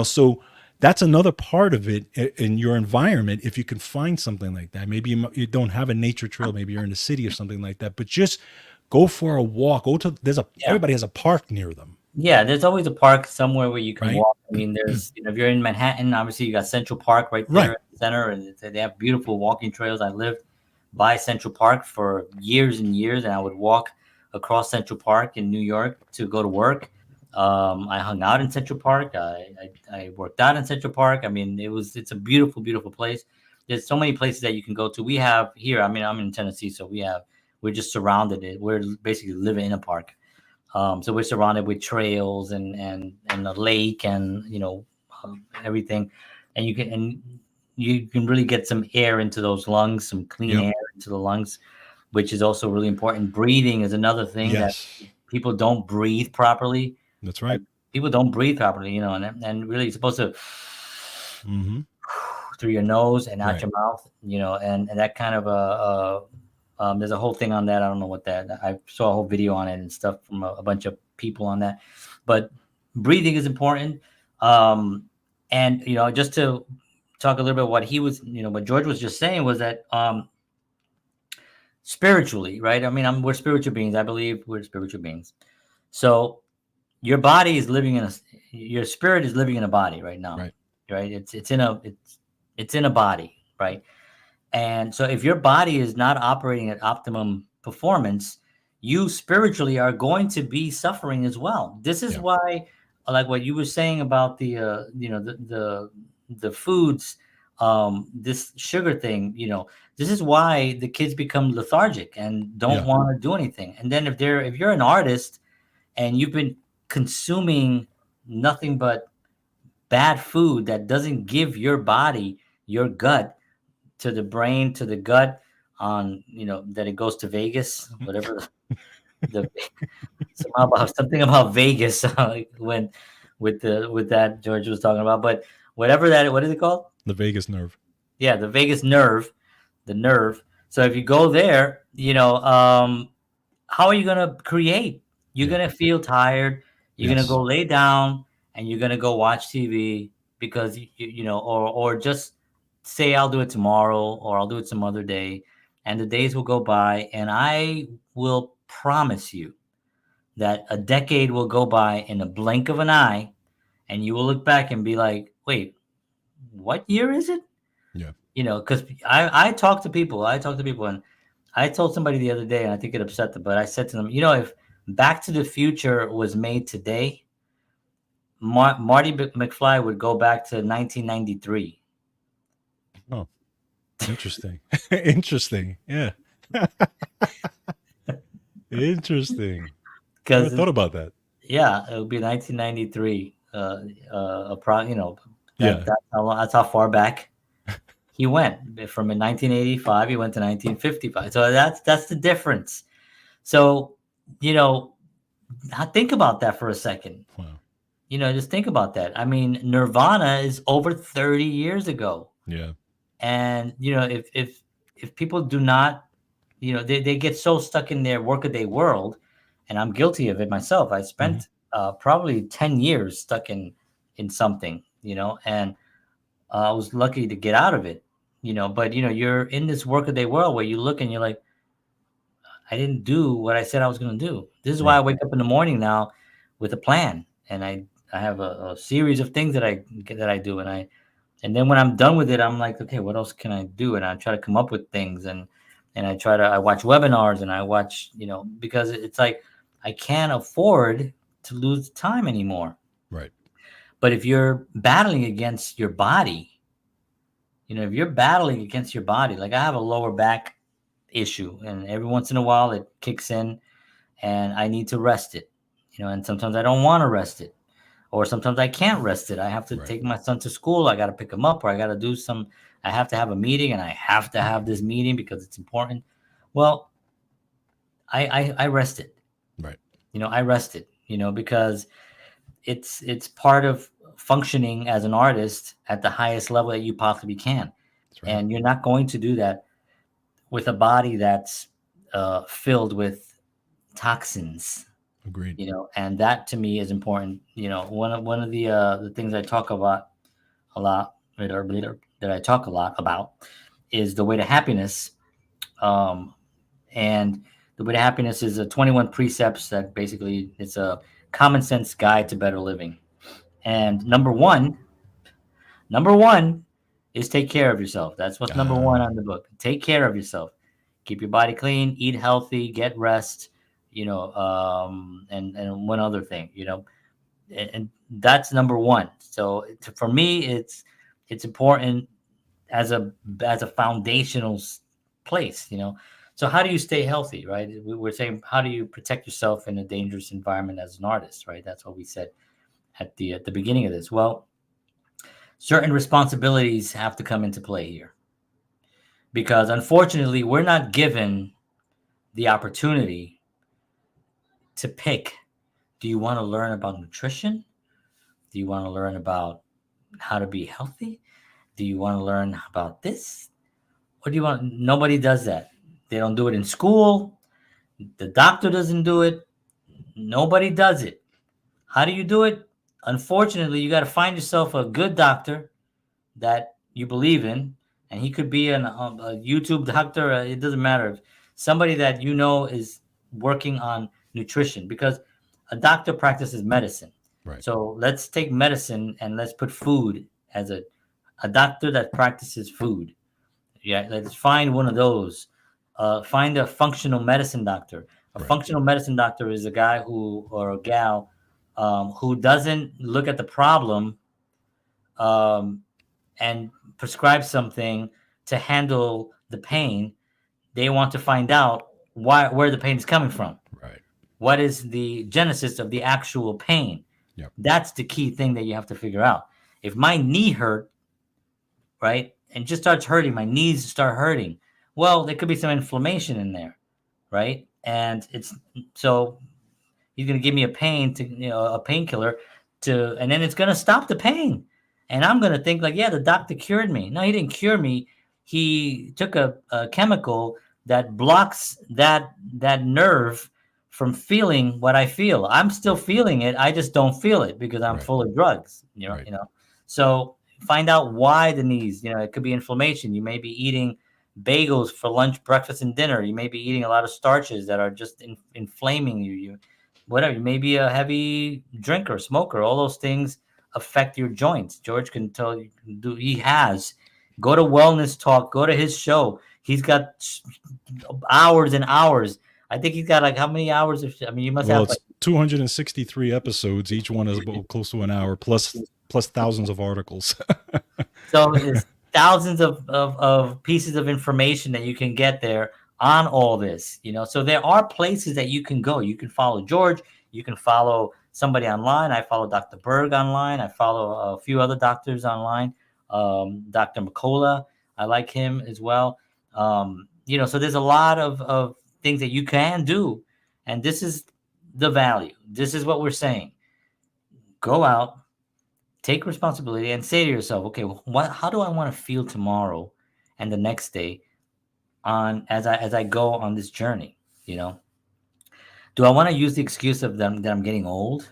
so that's another part of it in your environment. If you can find something like that, maybe you don't have a nature trail, maybe you're in the city or something like that, but just go for a walk. Everybody has a park near them. Yeah, there's always a park somewhere where you can Right? walk. I mean, there's, if you're in Manhattan, obviously you got Central Park right there Right. in the center, and they have beautiful walking trails. I lived by Central Park for years and years, and I would walk across Central Park in New York to go to work. I hung out in Central Park. I worked out in Central Park. I mean, it's a beautiful, beautiful place. There's so many places that you can go to. We have here, I mean, I'm in Tennessee, so we're just surrounded. We're basically living in a park. So we're surrounded with trails and a lake and everything, and you can really get some air into those lungs, some clean Yep. air into the lungs. which is also really important. Breathing is another thing that Yes, people don't breathe properly. that's Like right. people don't breathe properly, and really you're supposed to Mm-hmm. through your nose and out Right. your mouth, and that kind of there's a whole thing on that. I don't know what that. I saw a whole video on it and stuff from a bunch of people on that, but breathing is important. Um, and just to talk a little bit what he was, what George was just saying was that spiritually, right? I mean, we're spiritual beings. I believe we're spiritual beings. So your body is living in your spirit is living in a body right now, Right. right? It's in a body, right? And so if your body is not operating at optimum performance, you spiritually are going to be suffering as well. This is Yeah. why, like what you were saying about the foods, this sugar thing, this is why the kids become lethargic and don't Yeah. want to do anything. And then if you're an artist and you've been consuming nothing but bad food that doesn't give your body, your gut, to the brain, to the gut, on that it goes to Vegas, whatever the somehow about something about Vegas, like when with that George was talking about, but whatever that, what is it called? The vagus nerve. Yeah, the Vegas nerve, the nerve. So if you go there, how are you going to create? You're Yeah. going to feel tired. You're going to Yes. go lay down and you're going to go watch TV because or just say I'll do it tomorrow or I'll do it some other day, and the days will go by, and I will promise you that a decade will go by in a blink of an eye, and you will look back and be like, "Wait, what year is it?" Yeah. Because I talk to people, and I told somebody the other day, and I think it upset them, but I said to them, if Back to the Future was made today, Marty McFly would go back to 1993. Oh, interesting. Interesting. Yeah. Interesting. Never Because, thought about that. yeah, it would be 1993. Yeah. That's how far back he went. From in 1985, he went to 1955. So that's the difference. So, you know, think about that for a second. Wow. Just think about that. I mean, Nirvana is over 30 years ago. Yeah. And, if people do not, they get so stuck in their workaday world, and I'm guilty of it myself. I Hmm. spent probably 10 years stuck in something, and I was lucky to get out of it, but, you're in this workaday world where you look and you're like, I didn't do what I said I was going to do. This is why I Right. wake up in the morning now with a plan, and I have a series of things that I do, and then when I'm done with it, I'm like, okay, what else can I do? And I try to come up with things, and I watch webinars, and I watch, because it's like I can't afford to lose time anymore. Right. But if you're battling against your body, if you're battling against your body, like I have a lower back issue, and every once in a while it kicks in, and I need to rest it, and sometimes I don't want to rest it, or sometimes I can't rest it. I have to Right. take my son to school. I got to pick him up, or I have to have a meeting, and I have to have this meeting because it's important. Well, I rest it, Right. I rest it, because it's part of functioning as an artist at the highest level that you possibly can. That's right. And you're not going to do that with a body that's filled with toxins, Agreed. and that to me is important. One of the things I talk about a lot, that I talk a lot about, is the way to happiness. Um, and the way to happiness is a 21 precepts that basically it's a common sense guide to better living. And number one is take care of yourself. That's what's number one Ah, on the book. Take care of yourself. Keep your body clean, eat healthy, get rest, and one other thing, and that's number one. So for me, it's important as a foundational place. So how do you stay healthy, right? We're saying, how do you protect yourself in a dangerous environment as an artist, right? That's what we said at the beginning of this. Well, certain responsibilities have to come into play here, because unfortunately we're not given the opportunity to pick. Do you want to learn about nutrition? Do you want to learn about how to be healthy? Do you want to learn about this? What do you want? Nobody does that. They don't do it in school. The doctor doesn't do it. Nobody does it. How do you do it? Unfortunately, you got to find yourself a good doctor that you believe in, and he could be a YouTube doctor. It doesn't matter. Somebody that you know is working on nutrition, because a doctor practices medicine. Right. So let's take medicine and let's put food as a doctor that practices food. Yeah, let's find one of those. Find a functional medicine doctor. A Right. functional medicine doctor is a guy who or a gal who doesn't look at the problem um, and prescribe something to handle the pain. They want to find out where the pain is coming from. Right. What is the genesis of the actual pain? Yep. That's the key thing that you have to figure out. If my knee hurt, right, and just starts hurting, my knees start hurting, well, there could be some inflammation in there, right? And it's so he's going to give me a painkiller and then it's going to stop the pain. And I'm going to think like, yeah, the doctor cured me. No, he didn't cure me. He took a chemical that blocks that nerve from feeling what I feel. I'm still feeling it. I just don't feel it because I'm Right. full of drugs, Right. So find out why the knees, it could be inflammation. You may be eating bagels for lunch, breakfast, and dinner. You may be eating a lot of starches that are just inflaming you. Whatever. You may be a heavy drinker, smoker. All those things affect your joints. George can tell you. He has. Go to Wellness Talk. Go to his show. He's got hours and hours. I think he's got like how many hours? You must Well, have it's 263 episodes. Each one is about close to an hour, plus thousands of articles. So it's thousands of pieces of information that you can get there on all this, So there are places that you can go. You can follow George. You can follow somebody online. I follow Dr. Berg online. I follow a few other doctors online. Dr. McCullough, I like him as well. So there's a lot of things that you can do. And this is the value. This is what we're saying. Go out, take responsibility, and say to yourself, okay, how do I want to feel tomorrow and the next day as I go on this journey? Do I want to use the excuse of them that I'm getting old?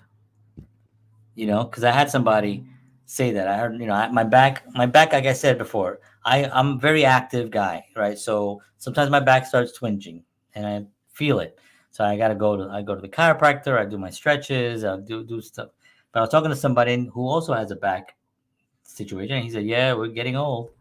Because I had somebody say that. I heard, my back, like I said before, I'm a very active guy, right? So sometimes my back starts twinging and I feel it. So I go to the chiropractor, I do my stretches, I do stuff. But I was talking to somebody who also has a back situation, and he said, "Yeah, we're getting old,"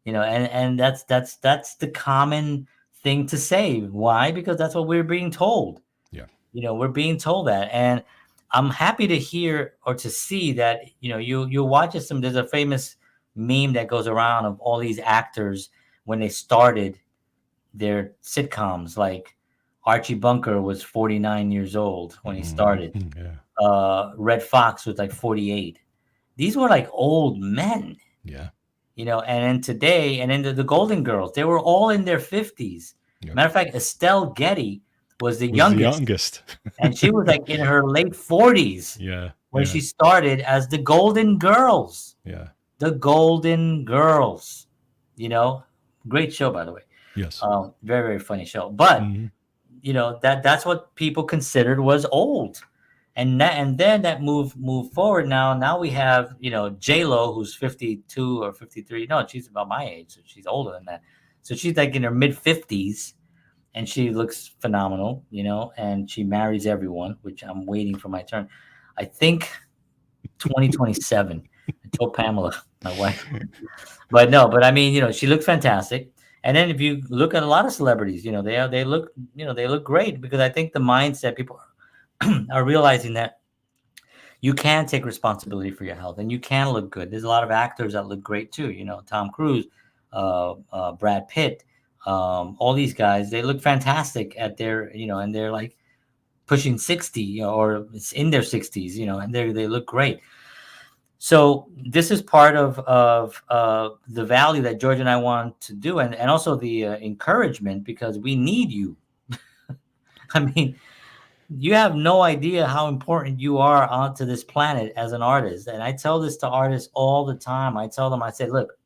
and that's the common thing to say. Why? Because that's what we're being told. Yeah. We're being told that, and I'm happy to hear or to see that. You watch some. There's a famous meme that goes around of all these actors when they started their sitcoms. Like Archie Bunker was 49 years old when he started. Yeah. Red Fox was like 48. These were like old men. Yeah. And then today, and then the Golden Girls, they were all in their 50s. Yep. Matter of fact, Estelle Getty was the youngest. And she was like in her late 40s. Yeah. When she started as the Golden Girls. Yeah. The Golden Girls. Great show, by the way. Yes. Very, very funny show. But, that's what people considered was old. And then that move forward. Now we have, J-Lo, who's 52 or 53. No, she's about my age. So she's older than that. So she's like in her mid 50s and she looks phenomenal, and she marries everyone, which I'm waiting for my turn. I think 2027. I told Pamela, my wife. But she looks fantastic. And then if you look at a lot of celebrities, they look great, because I think the mindset people are realizing that you can take responsibility for your health and you can look good. There's a lot of actors that look great too. Tom Cruise, Brad Pitt, all these guys, they look fantastic at their, and they're like pushing 60 or it's in their 60s, and they look great. So this is part of the value that George and I want to do, and also the encouragement, because we need you. I mean, you have no idea how important you are onto this planet as an artist. And I tell this to artists all the time. I tell them, I say, look,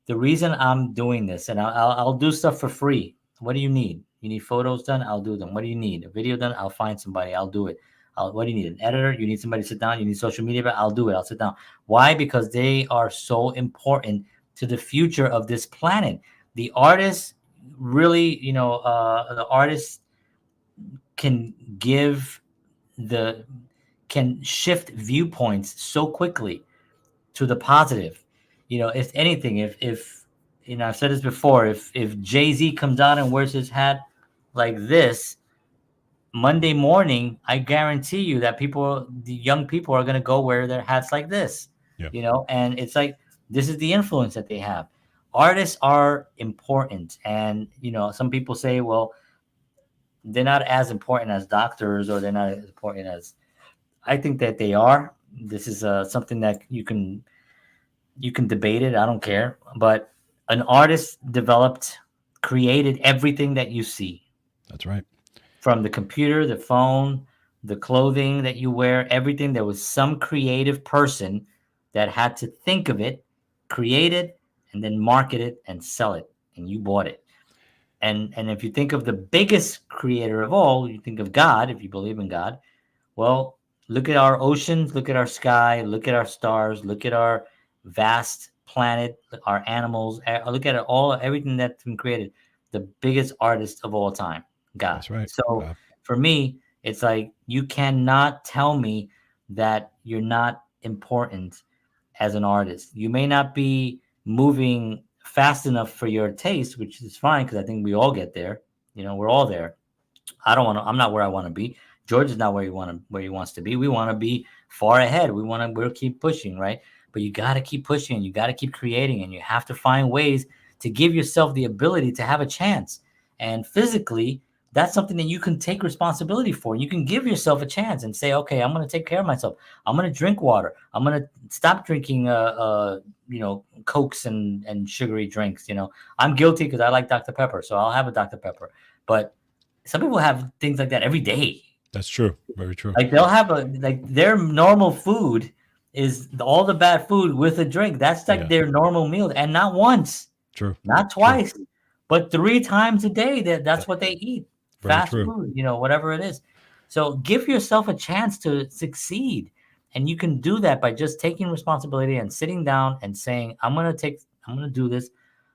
the reason I'm doing this, and I'll do stuff for free. What do you need? You need photos done? I'll do them. What do you need? A video done? I'll find somebody. I'll do it. What do you need? An editor? You need somebody to sit down? You need social media? But I'll do it. I'll sit down. Why? Because they are so important to the future of this planet. The artists really, the artists can give the can shift viewpoints so quickly to the positive. If anything, if I've said this before, if Jay-Z comes out and wears his hat like this Monday morning, I guarantee you that the young people are going to go wear their hats like this. Yeah. And it's like, this is the influence that they have. Artists are important. And some people say, well, they're not as important as doctors, or they're not as important as, I think that they are. This is something that you can debate it. I don't care. But an artist created everything that you see. That's right. From the computer, the phone, the clothing that you wear, everything. There was some creative person that had to think of it, create it, and then market it and sell it. And you bought it. And if you think of the biggest creator of all, you think of God, if you believe in God. Well, look at our oceans, look at our sky, look at our stars, look at our vast planet, our animals, look at everything that's been created. The biggest artist of all time, God. That's right. So for me, it's like, you cannot tell me that you're not important as an artist. You may not be moving fast enough for your taste, which is fine, because I think we all get there. We're all there. I'm not where I want to be. George is not where he wants to be. We want to be far ahead. We'll keep pushing, right? But you got to keep pushing, and you got to keep creating, and you have to find ways to give yourself the ability to have a chance. And physically, that's something that you can take responsibility for. You can give yourself a chance and say, okay, I'm going to take care of myself. I'm going to drink water. I'm going to stop drinking, Cokes and sugary drinks. I'm guilty because I like Dr. Pepper, so I'll have a Dr. Pepper. But some people have things like that every day. That's true. Very true. Like, they'll have their normal food is all the bad food with a drink. That's like their normal meal, and not once. True. Not twice, but 3 times a day. That's what they eat. Very Fast true. food, whatever it is. So give yourself a chance to succeed. And you can do that by just taking responsibility and sitting down and saying, I'm going to do this.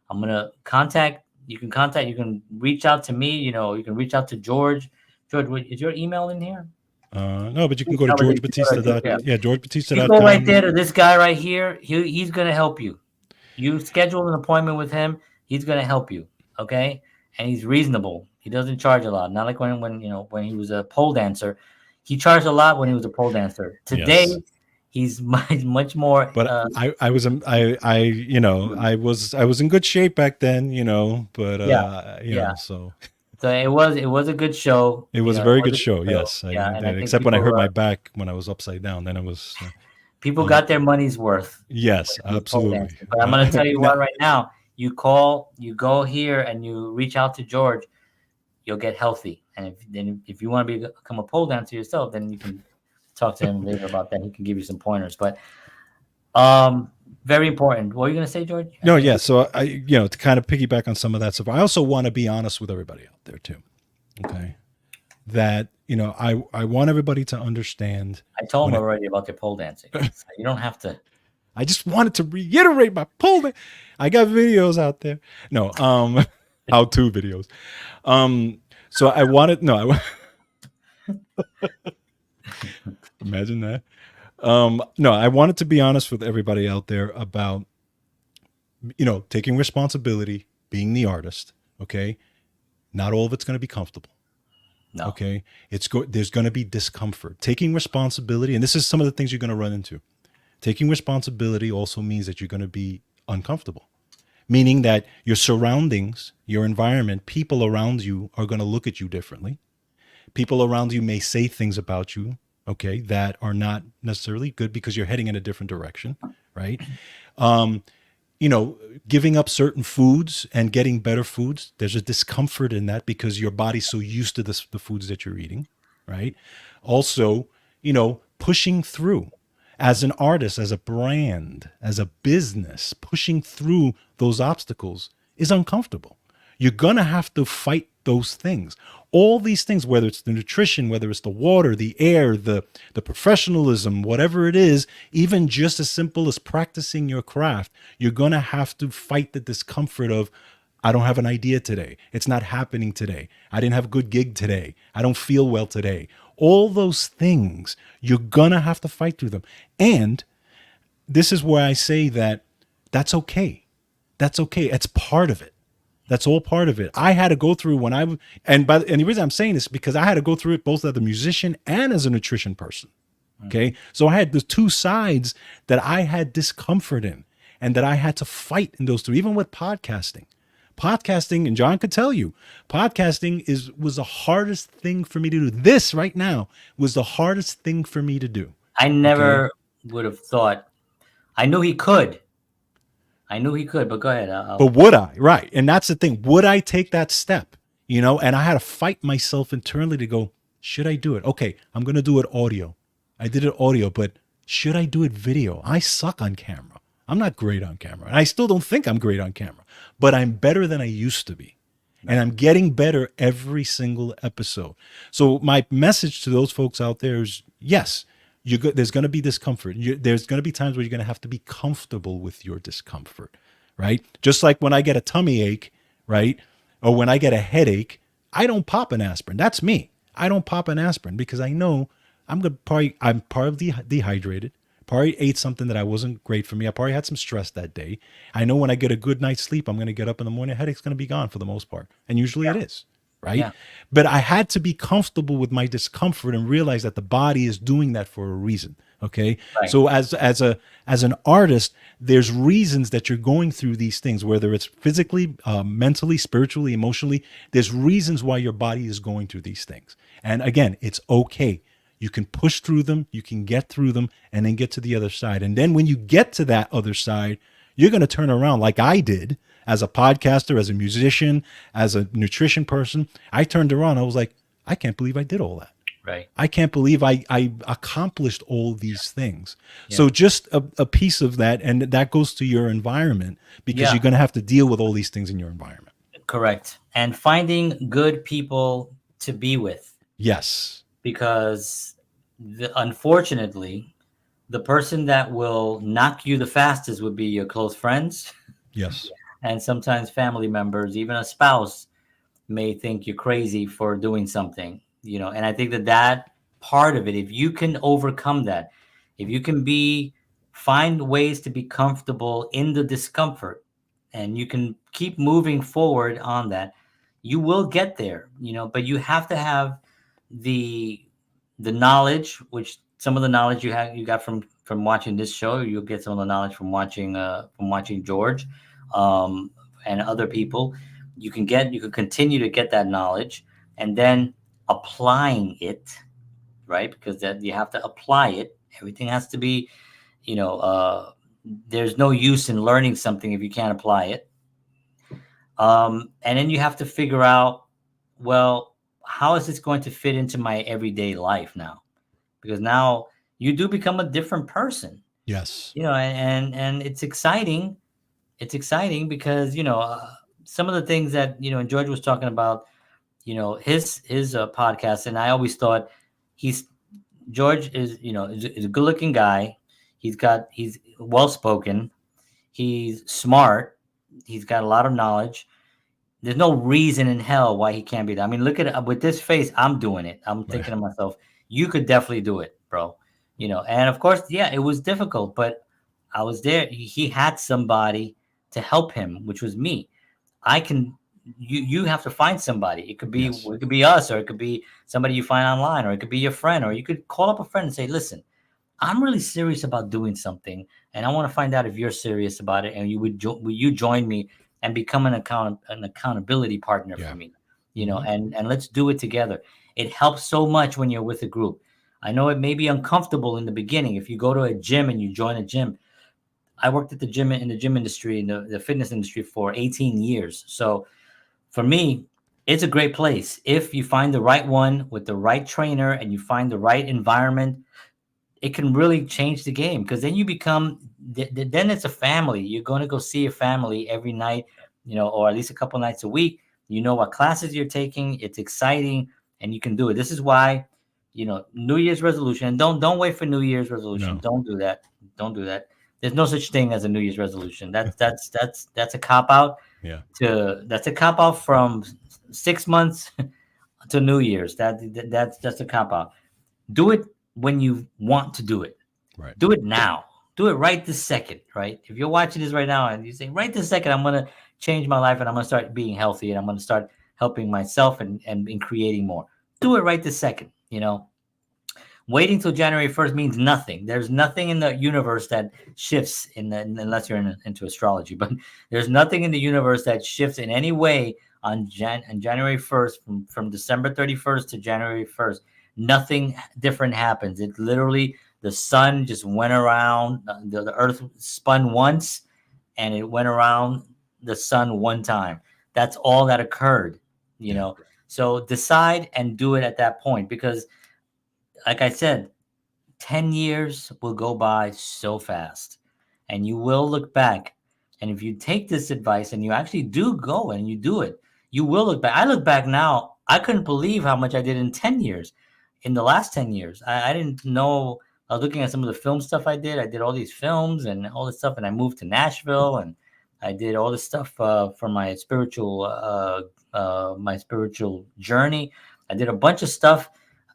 I'm going to you can reach out to me, you can reach out to George. George, is your email in here? No, but you can go to George Batista. George Batista. You go right there to this guy right here. He's going to help you. You schedule an appointment with him. He's going to help you. Okay. And he's reasonable. He doesn't charge a lot. Not like when he was a pole dancer. He charged a lot when he was a pole dancer. Today, he's much more. But I was in good shape back then, But so. So it was a good show. It was a very good show. Yes. Except when I hurt my back when I was upside down, then it was. People got their money's worth. Yes, absolutely. But I'm going to tell you what right now. You go here and you reach out to George, you'll get healthy. And if you want to become a pole dancer yourself, then you can talk to him later about that. He can give you some pointers. But very important. What were you going to say, George? No, yeah. So I, to kind of piggyback on some of that stuff, I also want to be honest with everybody out there too. Okay. That, I want everybody to understand. I told him already about your pole dancing. So you don't have to. I just wanted to reiterate my pole dance. I got videos out there. No, how-to videos. So I wanted, imagine that. No, I wanted to be honest with everybody out there about, taking responsibility, being the artist. Okay. Not all of it's going to be comfortable. No. Okay. There's going to be discomfort. Taking responsibility. And this is some of the things you're going to run into. Taking responsibility also means that you're going to be uncomfortable, meaning that your surroundings, your environment, people around you are going to look at you differently. People around you may say things about you, okay, that are not necessarily good because you're heading in a different direction, right? you know, giving up certain foods and getting better foods, there's a discomfort in that because your body's so used to the foods that you're eating, right? Also, you know, pushing through as an artist, as a brand, as a business, pushing through those obstacles is uncomfortable. You're going to have to fight those things. All these things, whether it's the nutrition, whether it's the water, the air, the professionalism, whatever it is, even just as simple as practicing your craft, you're going to have to fight the discomfort of, I don't have an idea today. It's not happening today. I didn't have a good gig today. I don't feel well today. All those things, you're going to have to fight through them. And this is where I say that that's okay. That's okay. It's part of it. That's all part of it. I had to go through when and the reason I'm saying this is because I had to go through it both as a musician and as a nutrition person. Okay. So I had the two sides that I had discomfort in and that I had to fight in those two, even with podcasting. Podcasting, and John could tell you, podcasting was the hardest thing for me to do. This right now was the hardest thing for me to do. I never would have thought. I knew he could. But go ahead. But would I? Right. And that's the thing. Would I take that step? You know, and I had to fight myself internally to go, should I do it? Okay, I'm going to do it audio. I did it audio, but should I do it video? I suck on camera. I'm not great on camera. And I still don't think I'm great on camera, but I'm better than I used to be. And I'm getting better every single episode. So my message to those folks out there is, yes, there's going to be discomfort. There's going to be times where you're going to have to be comfortable with your discomfort, right? Just like when I get a tummy ache, right? Or when I get a headache, I don't pop an aspirin. That's me. I don't pop an aspirin because I know I'm probably dehydrated. Probably ate something that I wasn't great for me. I probably had some stress that day. I know when I get a good night's sleep, I'm going to get up in the morning, headache's going to be gone for the most part. And usually it is, right? Yeah. But I had to be comfortable with my discomfort and realize that the body is doing that for a reason. Okay. Right. So as an artist, there's reasons that you're going through these things, whether it's physically, mentally, spiritually, emotionally, there's reasons why your body is going through these things. And again, it's okay. You can push through them, you can get through them, and then get to the other side. And then when you get to that other side, you're going to turn around like I did as a podcaster, as a musician, as a nutrition person. I turned around. I was like, I can't believe I did all that. Right. I can't believe I accomplished all these things. Yeah. So just a piece of that, and that goes to your environment because you're going to have to deal with all these things in your environment. Correct. And finding good people to be with. Yes. Because unfortunately, the person that will knock you the fastest would be your close friends. Yes. And sometimes family members, even a spouse may think you're crazy for doing something, you know. And I think that part of it, if you can overcome that, if you can find ways to be comfortable in the discomfort and you can keep moving forward on that, you will get there, you know, but you have to have the knowledge, which some of the knowledge you got from watching this show, you'll get some of the knowledge from watching George and other people. You can continue to get that knowledge and then applying it, right? Because that you have to apply it. Everything has to be, you know, there's no use in learning something if you can't apply it. And then you have to figure out, well, how is this going to fit into my everyday life now? Because now you do become a different person. Yes. You know, and it's exciting. It's exciting because, you know, some of the things that, you know, and George was talking about, you know, his podcast. And I always thought George is, you know, is a good looking guy. He's well-spoken. He's smart. He's got a lot of knowledge. There's no reason in hell why he can't be that. I mean, look at it with this face. I'm doing it. I'm thinking to myself, you could definitely do it, bro. You know, and of course, yeah, it was difficult, but I was there. He had somebody to help him, which was me. You have to find somebody. It could be us, or it could be somebody you find online, or it could be your friend, or you could call up a friend and say, listen, I'm really serious about doing something, and I want to find out if you're serious about it, and will you join me and become an accountability partner for me, you know, and let's do it together. It helps so much when you're with a group. I know it may be uncomfortable in the beginning. If you go to a gym and you join a gym, I worked at the gym in the gym industry, in the fitness industry for 18 years. So for me, it's a great place if you find the right one with the right trainer and you find the right environment. It can really change the game, because then you become then it's a family. You're going to go see your family every night, or at least a couple nights a week. You know what classes you're taking. It's exciting, and you can do it. This is why, New Year's resolution. And don't wait for New Year's resolution. No. Don't do that. Don't do that. There's no such thing as a New Year's resolution. That's a cop out. Yeah. That's a cop out from 6 months to New Year's. That's a cop out. Do it when you want to do it. Right. Do it now. Do it right this second, right? If you're watching this right now and you say, right this second, I'm going to change my life and I'm going to start being healthy and I'm going to start helping myself and creating more. Do it right this second, Waiting till January 1st means nothing. There's nothing in the universe that shifts unless you're into astrology, but there's nothing in the universe that shifts in any way on January 1st from December 31st to January 1st. Nothing different happens. It literally, the sun just went around, the earth spun once and it went around the sun one time. That's all that occurred, So decide and do it at that point, because like I said, 10 years will go by so fast and you will look back. And if you take this advice and you actually do go and you do it, you will look back. I look back now, I couldn't believe how much I did in 10 years. In the last 10 years, I didn't know. I was looking at some of the film stuff I did. I did all these films and all this stuff. And I moved to Nashville and I did all this stuff for my spiritual journey. I did a bunch of stuff.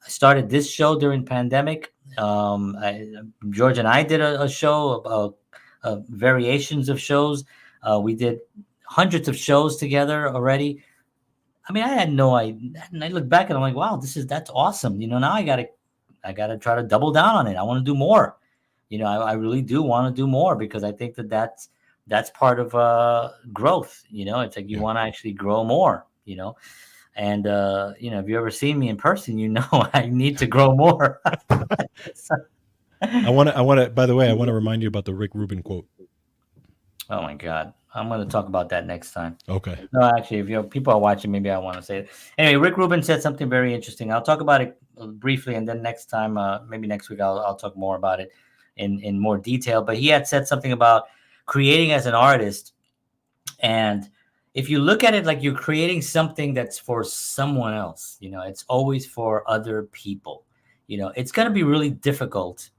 I started this show during pandemic. George and I did a show about variations of shows. We did hundreds of shows together already. I mean, I had no idea. And I look back and I'm like, wow, that's awesome. Now I gotta try to double down on it. I want to do more. I really do want to do more, because I think that's part of growth. It's like you want to actually grow more. And if you ever seen me in person, I need to grow more. I want to. By the way, I want to remind you about the Rick Rubin quote. Oh my God. I'm going to talk about that next time. Okay. No, actually, if people are watching, maybe I want to say it. Anyway, Rick Rubin said something very interesting. I'll talk about it briefly, and then next time, maybe next week, I'll talk more about it in more detail. But he had said something about creating as an artist. And if you look at it like you're creating something that's for someone else, it's always for other people. It's going to be really difficult,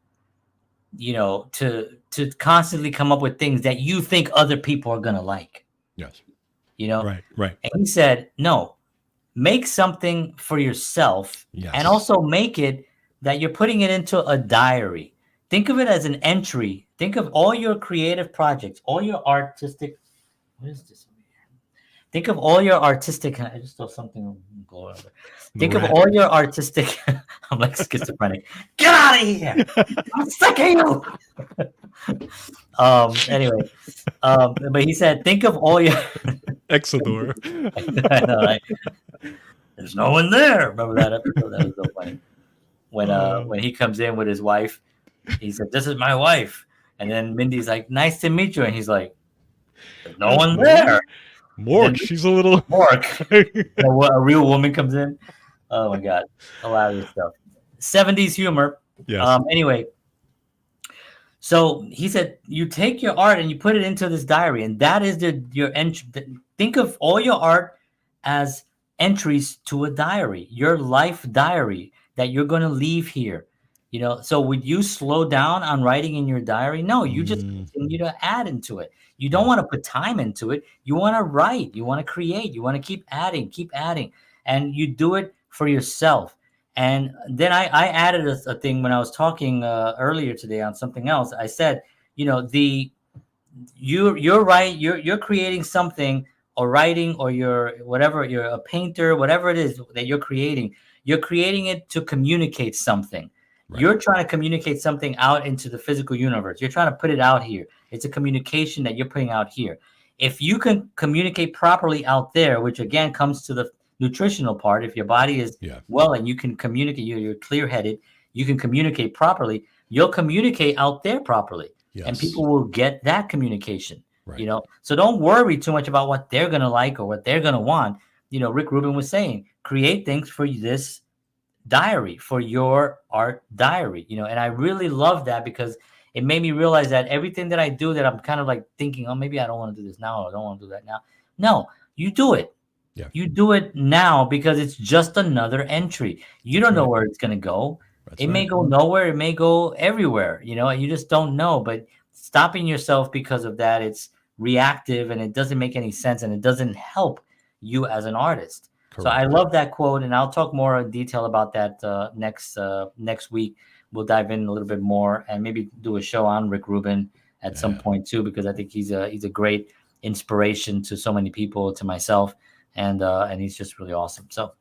to constantly come up with things that you think other people are going to like. Yes. Right. Right. And he said, no, make something for yourself. Yes. And also make it that you're putting it into a diary. Think of it as an entry. Think of all your creative projects, all your artistic. What is this? Think of all your artistic. I just saw something go over. Think of all your artistic. I'm like schizophrenic. Get out of here! I'm sick of you. Anyway, but he said, think of all your. Exodore. I know, right? There's no one there. Remember that episode? That was so funny. When he comes in with his wife, he said, "This is my wife," and then Mindy's like, "Nice to meet you," and he's like, "There's no one there." Mork, she's a little Mork. A real woman comes in. Oh my God, hilarious stuff. 70s humor. Yes. Anyway, so he said, you take your art and you put it into this diary, and that is your entry. Think of all your art as entries to a diary, your life diary that you're going to leave here. So would you slow down on writing in your diary? No, you just continue to add into it. You don't want to put time into it. You want to write. You want to create. You want to keep adding. And you do it for yourself. And then I added a thing when I was talking earlier today on something else. I said, you're right. You're creating something, or writing, or you're a painter, whatever it is that you're creating it to communicate something. Right. You're trying to communicate something out into the physical universe. You're trying to put it out here. It's a communication that you're putting out here. If you can communicate properly out there, which again comes to the nutritional part, if your body is well and you can communicate, you're clear-headed, you can communicate properly, you'll communicate out there properly. and Yes. people will get that communication. Right. So don't worry too much about what they're going to like or what they're going to want. Rick Rubin was saying, create things for this diary, for your art diary, and I really love that, because it made me realize that everything that I do, that I'm kind of like thinking, oh, maybe I don't want to do this now, or I don't want to do that now. No, you do it. Yeah. You do it now, because it's just another entry. You That's don't know right. where it's going to go. That's It may right. go nowhere. It may go everywhere, and you just don't know. But stopping yourself because of that, it's reactive, and it doesn't make any sense, and it doesn't help you as an artist. So I Correct. love that quote, and I'll talk more in detail about that next week. We'll dive in a little bit more, and maybe do a show on Rick Rubin at some Yeah. point too, because I think he's a great inspiration to so many people, to myself, and he's just really awesome. So,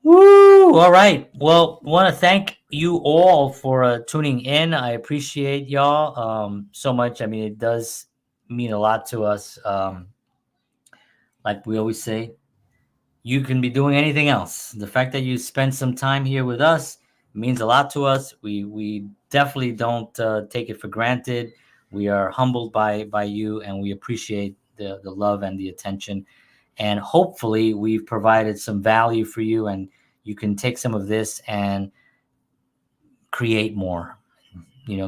woo! All right. Well, want to thank you all for tuning in. I appreciate y'all so much. I mean, it does mean a lot to us. Like we always say, you can be doing anything else. The fact that you spend some time here with us means a lot to us. We definitely don't take it for granted. We are humbled by you, and we appreciate the love and the attention. And hopefully, we've provided some value for you, and you can take some of this and create more.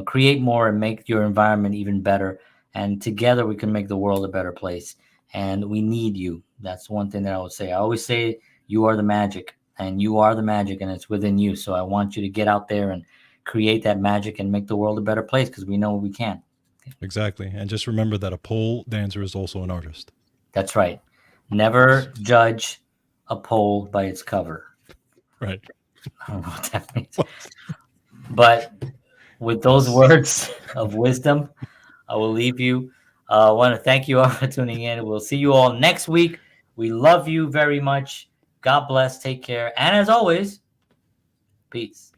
Create more and make your environment even better. And together, we can make the world a better place. And we need you. That's one thing that I would say. I always say, you are the magic, and you are the magic, and it's within you. So I want you to get out there and create that magic and make the world a better place, because we know we can. Exactly. And just remember that a pole dancer is also an artist. That's right. Never judge a pole by its cover. Right. I don't know what that means. But with those words of wisdom, I will leave you. I want to thank you all for tuning in. We'll see you all next week. We love you very much. God bless. Take care. And as always, peace.